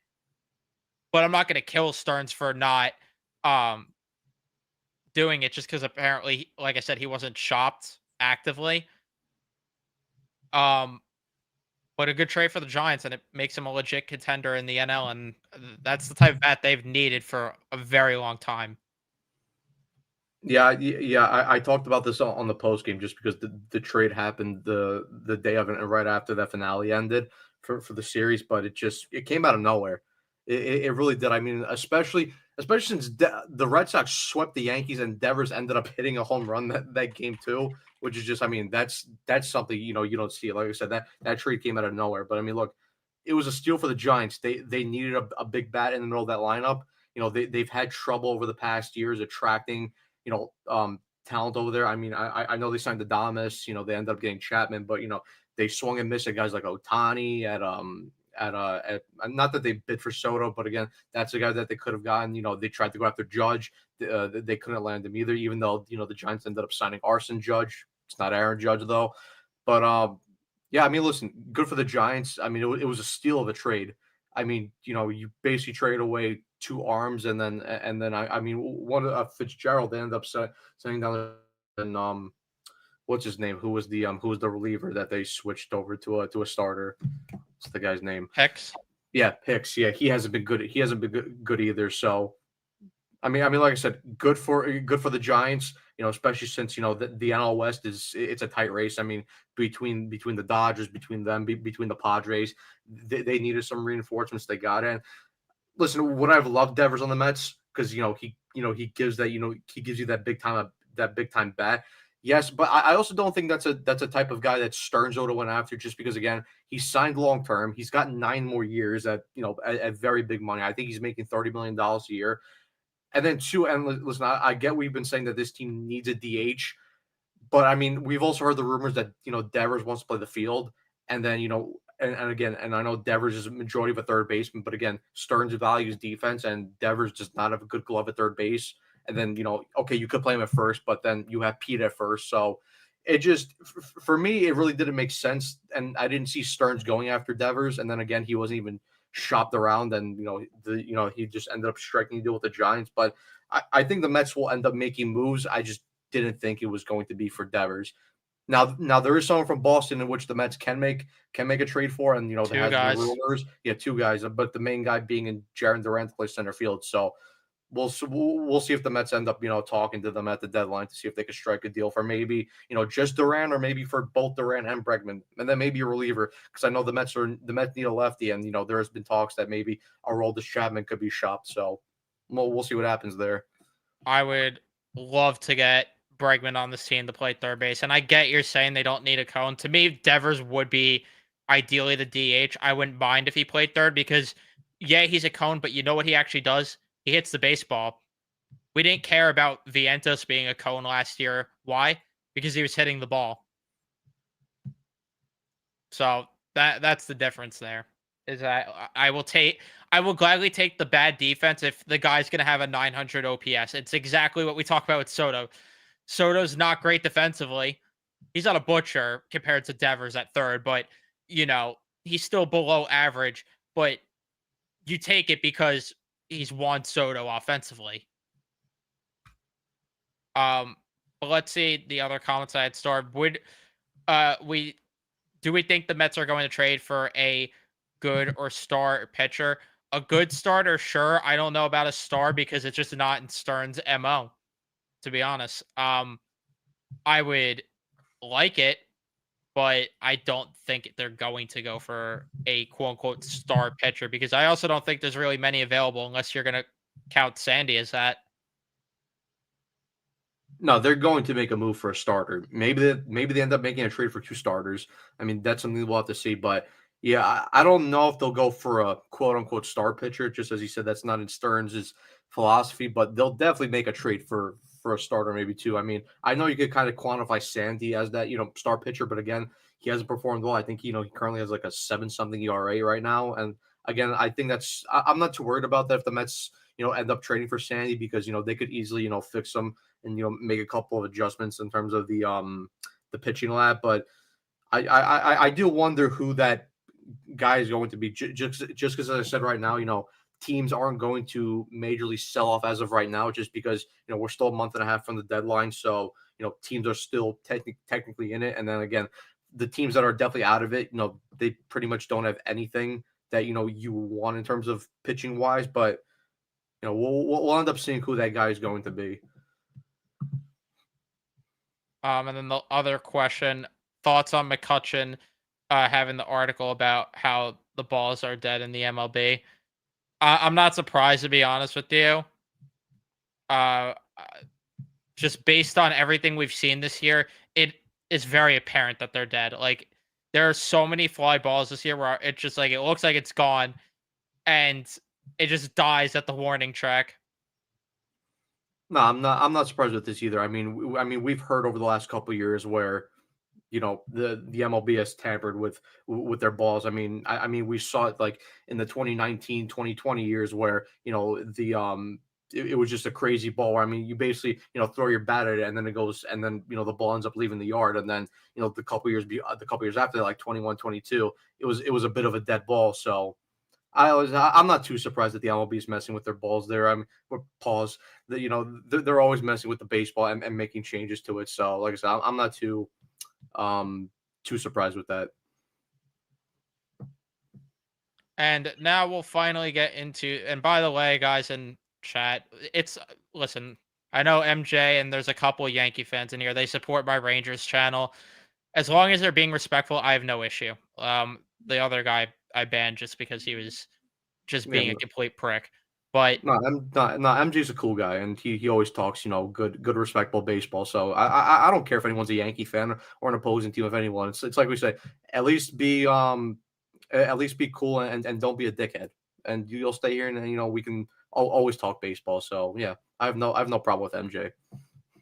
But I'm not going to kill Stearns for not doing it just because apparently, like I said, he wasn't shopped actively. But a good trade for the Giants, and it makes him a legit contender in the NL, and that's the type of bat they've needed for a very long time. Yeah. I talked about this on the post game just because the trade happened the day of it and right after that finale ended for the series, but it came out of nowhere. It really did. I mean, especially since the Red Sox swept the Yankees and Devers ended up hitting a home run that game too, which is just I mean that's something you don't see. Like I said, that trade came out of nowhere. But I mean, look, it was a steal for the Giants. They needed a big bat in the middle of that lineup. They've had trouble over the past years attracting talent over there. I mean, I know they signed the Adames, they ended up getting Chapman, but they swung and missed at guys like Ohtani at not that they bid for Soto, but again, that's a guy that they could have gotten. They tried to go after Judge. They couldn't land him either, even though the Giants ended up signing Arson Judge. It's not Aaron Judge though. But yeah, I mean, listen, good for the Giants. I mean, it was a steal of a trade. I mean, you basically trade away two arms, and then I mean, one Fitzgerald they ended up sending down and what's his name? Who was the reliever that they switched over to a starter? What's the guy's name? Hicks. Yeah, Hicks. Yeah, he hasn't been good. He hasn't been good either. So, I mean, like I said, good for the Giants. Especially since the NL West it's a tight race. I mean, between the Dodgers, between them, between the Padres, they needed some reinforcements. They got in. Listen, would I have loved Devers on the Mets because he gives that he gives you that big time bat. Yes, but I also don't think that's a type of guy that Stearns ought to went after just because again he signed long term. He's got 9 more years at at very big money. I think he's making $30 million a year. And then listen, I get we've been saying that this team needs a DH, but I mean we've also heard the rumors that Devers wants to play the field, and then and again, and I know Devers is a majority of a third baseman, but again, Stearns values defense, and Devers does not have a good glove at third base. And then okay, you could play him at first, but then you have Pete at first, so it just for me it really didn't make sense, and I didn't see Stearns going after Devers, and then again he wasn't even shopped around, and he just ended up striking a deal with the Giants. But I think the Mets will end up making moves. I just didn't think it was going to be for Devers. Now there is someone from Boston in which the Mets can make a trade for, and Two guys. Rumors. Yeah, 2 guys, but the main guy being in Jarren Duran to play center field. So we'll see if the Mets end up, talking to them at the deadline to see if they could strike a deal for maybe, just Duran or maybe for both Duran and Bregman, and then maybe a reliever because I know the Mets need a lefty, and there has been talks that maybe Aroldis Chapman could be shopped. So we'll see what happens there. I would love to get Bregman on this team to play third base. And I get you're saying they don't need a cone. To me, Devers would be ideally the DH. I wouldn't mind if he played third because, yeah, he's a cone, but you know what he actually does? He hits the baseball. We didn't care about Vientos being a cone last year. Why? Because he was hitting the ball. So that's the difference there. Is that I will gladly take the bad defense if the guy's going to have a 900 OPS. It's exactly what we talk about with Soto. Soto's not great defensively. He's not a butcher compared to Devers at third, but he's still below average. But you take it because he's Juan Soto offensively. But let's see the other comments I had started. Do we think the Mets are going to trade for a good or star pitcher? A good starter, sure. I don't know about a star because it's just not in Stearns' MO, to be honest. I would like it, but I don't think they're going to go for a quote unquote star pitcher because I also don't think there's really many available unless you're going to count Sandy as that. No, they're going to make a move for a starter. Maybe they end up making a trade for two starters. I mean, that's something we'll have to see. But yeah, I don't know if they'll go for a quote unquote star pitcher. Just as you said, that's not in Stearns' philosophy. But they'll definitely make a trade for a starter, maybe two. I mean, I know you could kind of quantify Sandy as that star pitcher, but again, he hasn't performed well. I think he currently has like a 7-something ERA right now. And again, I think I'm not too worried about that if the Mets end up trading for Sandy because they could easily fix him and make a couple of adjustments in terms of the pitching lab. But I do wonder who that guy is going to be. Just because, as I said right now, teams aren't going to majorly sell off as of right now, just because we're still a month and a half from the deadline. So teams are still technically in it. And then again, the teams that are definitely out of it, they pretty much don't have anything that you want in terms of pitching wise. But we'll end up seeing who that guy is going to be. And then the other question, thoughts on McCutchen having the article about how the balls are dead in the MLB. I'm not surprised, to be honest with you. Just based on everything we've seen this year, it is very apparent that they're dead. Like, there are so many fly balls this year where it's just like, it looks like it's gone and it just dies at the warning track. No, I'm not surprised with this either. I mean, we've heard over the last couple of years where the MLB has tampered with their balls. I mean, we saw it like in the 2019, 2020 years where it was just a crazy ball. Where, I mean, you basically throw your bat at it and then it goes and then the ball ends up leaving the yard, and then the couple years after that, like 21, 22, it was a bit of a dead ball. So I'm not too surprised that the MLB is messing with their balls there. Pause. They're always messing with the baseball and making changes to it. So like I said, I'm not too surprised with that. And now we'll finally get into, and by the way, guys in chat, listen, I know MJ and there's a couple Yankee fans in here. They support my Rangers channel. As long as they're being respectful, I have no issue. The other guy I banned just because he was just being a complete prick. But no, MJ's a cool guy, and he always talks, good, respectable baseball. So I don't care if anyone's a Yankee fan or an opposing team of anyone. It's like we say, at least be cool and don't be a dickhead, and you'll stay here, and we can always talk baseball. So yeah, I have no problem with MJ.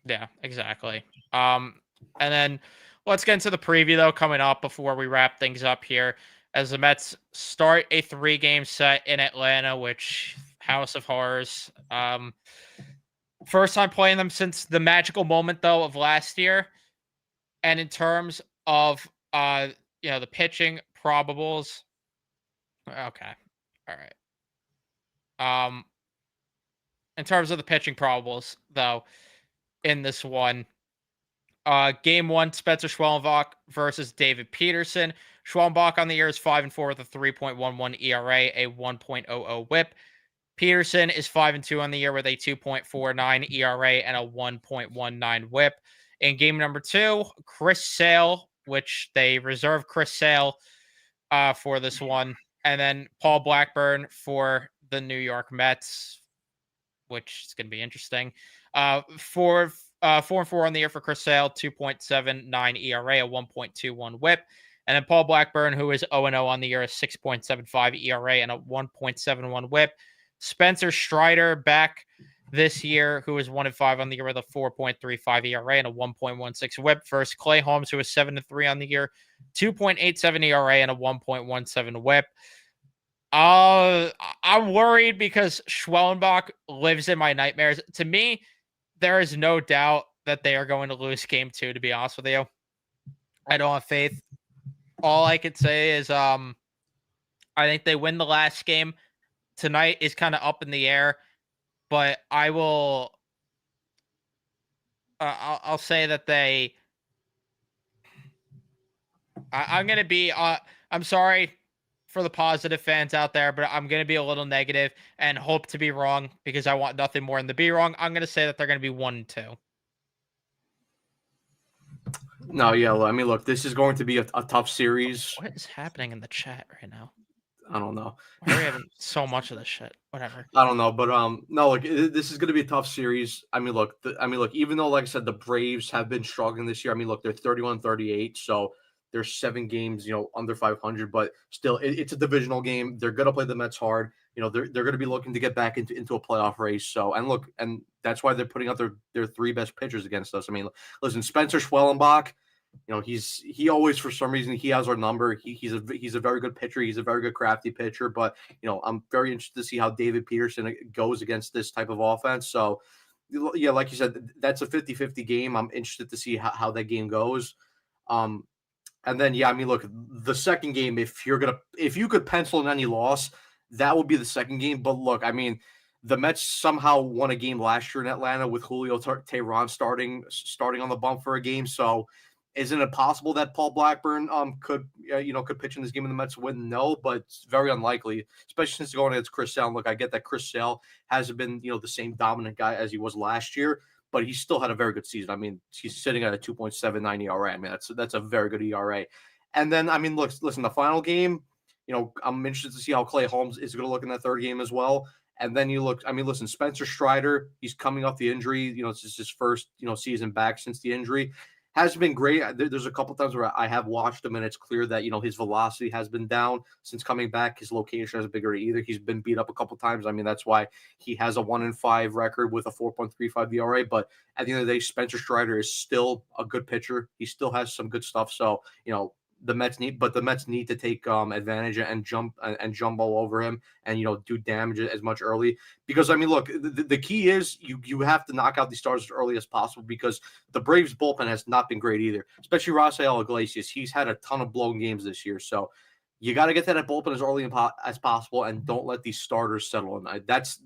Yeah, exactly. And then let's get into the preview though coming up before we wrap things up here. As the Mets start a 3-game set in Atlanta, which House of Horrors. First time playing them since the magical moment though of last year. And in terms of the pitching probables. Okay. All right. In terms of the pitching probables, though, in this one, Game 1, Spencer Schwellenbach versus David Peterson. Schwellenbach on the year is 5-4 with a 3.11 ERA, a 1.00 WHIP. Peterson is 5-2 on the year with a 2.49 ERA and a 1.19 WHIP. In game number 2, Chris Sale, which they reserved Chris Sale for this one, and then Paul Blackburn for the New York Mets, which is going to be interesting. 4-4 on the year for Chris Sale, 2.79 ERA, a 1.21 WHIP. And then Paul Blackburn, who is 0-0 on the year, a 6.75 ERA and a 1.71 WHIP. Spencer Strider back this year, who is 1-5 on the year with a 4.35 ERA and a 1.16 WHIP. Versus Clay Holmes, who is 7-3 on the year, 2.87 ERA and a 1.17 WHIP. I'm worried because Schwellenbach lives in my nightmares. To me, there is no doubt that they are going to lose game 2, to be honest with you. I don't have faith. All I could say is I think they win the last game. Tonight is kind of up in the air, but I will I'll say that I'm going to be I'm sorry for the positive fans out there, but I'm going to be a little negative and hope to be wrong because I want nothing more than to be wrong. I'm going to say that they're going to be 1-2. No, yeah. I mean, look, this is going to be a tough series. What is happening in the chat right now? I don't know. Why are we having so much of this shit? Whatever. I don't know, but no, look, this is going to be a tough series. I mean, look, even though, like I said, the Braves have been struggling this year. I mean, look, they're 31-38, so there's 7 games, under 500, but still, it's a divisional game. They're going to play the Mets hard. They're going to be looking to get back into a playoff race. So, and look, and that's why they're putting out their 3 best pitchers against us. I mean, listen, Spencer Schwellenbach. He always, for some reason, he has our number. He's a very good pitcher. He's a very good crafty pitcher. But I'm very interested to see how David Peterson goes against this type of offense. So, yeah, like you said, that's a 50-50 game. I'm interested to see how that game goes. And then, yeah, I mean, look, the second game, if you could pencil in any loss, that would be the second game. But look, I mean, the Mets somehow won a game last year in Atlanta with Julio Teheran starting on the bump for a game. So, isn't it possible that Paul Blackburn could pitch in this game and the Mets win? No, but it's very unlikely, especially since going against Chris Sale. Look, I get that Chris Sale hasn't been the same dominant guy as he was last year, but he still had a very good season. I mean, he's sitting at a 2.79 ERA. I mean, that's a very good ERA. And then, I mean, listen, the final game, I'm interested to see how Clay Holmes is going to look in that third game as well. And then listen, Spencer Strider, he's coming off the injury. It's just his first, season back since the injury. Has been great. There's a couple times where I have watched him, and it's clear that his velocity has been down since coming back. His location hasn't been great either. He's been beat up a couple times. I mean, that's why he has a 1-5 record with a 4.35 ERA. But at the end of the day, Spencer Strider is still a good pitcher. He still has some good stuff. So the Mets need to take advantage and jump all over him and do damage as much early, because I mean, look, the key is you have to knock out these stars as early as possible, because the Braves bullpen has not been great either, especially Rafael Iglesias. He's had a ton of blown games this year, so you got to get that bullpen as early as possible and don't let these starters settle in. That's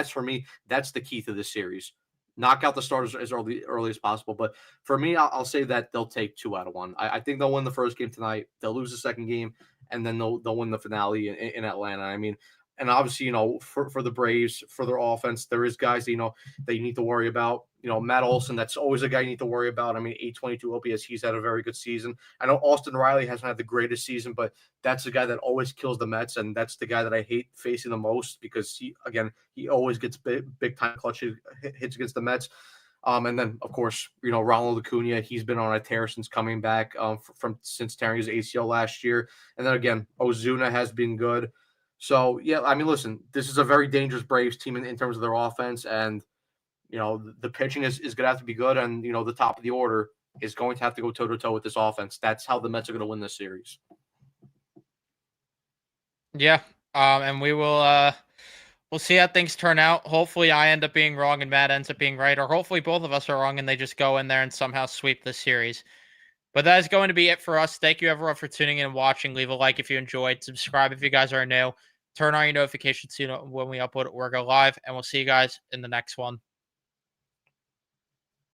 for me. That's the key to this series. Knock out the starters as early as possible. But for me, I'll say that they'll take 2 out of 1. I think they'll win the first game tonight. They'll lose the second game, and then they'll win the finale in Atlanta. I mean, and obviously, for the Braves, for their offense, there is guys that you need to worry about. Matt Olson, that's always a guy you need to worry about. I mean, 822 OPS, he's had a very good season. I know Austin Riley hasn't had the greatest season, but that's the guy that always kills the Mets, and that's the guy that I hate facing the most, because he always gets big time clutch hits against the Mets. And then, of course, Ronald Acuna, he's been on a tear since coming back since tearing his ACL last year. And then again, Ozuna has been good. So, yeah, I mean, listen, this is a very dangerous Braves team in terms of their offense, and the pitching is going to have to be good, and the top of the order is going to have to go toe-to-toe with this offense. That's how the Mets are going to win this series. Yeah, and we will we'll see how things turn out. Hopefully I end up being wrong and Matt ends up being right, or hopefully both of us are wrong and they just go in there and somehow sweep the series. But that is going to be it for us. Thank you, everyone, for tuning in and watching. Leave a like if you enjoyed. Subscribe if you guys are new. Turn on your notifications so you know when we upload or go live. And we'll see you guys in the next one.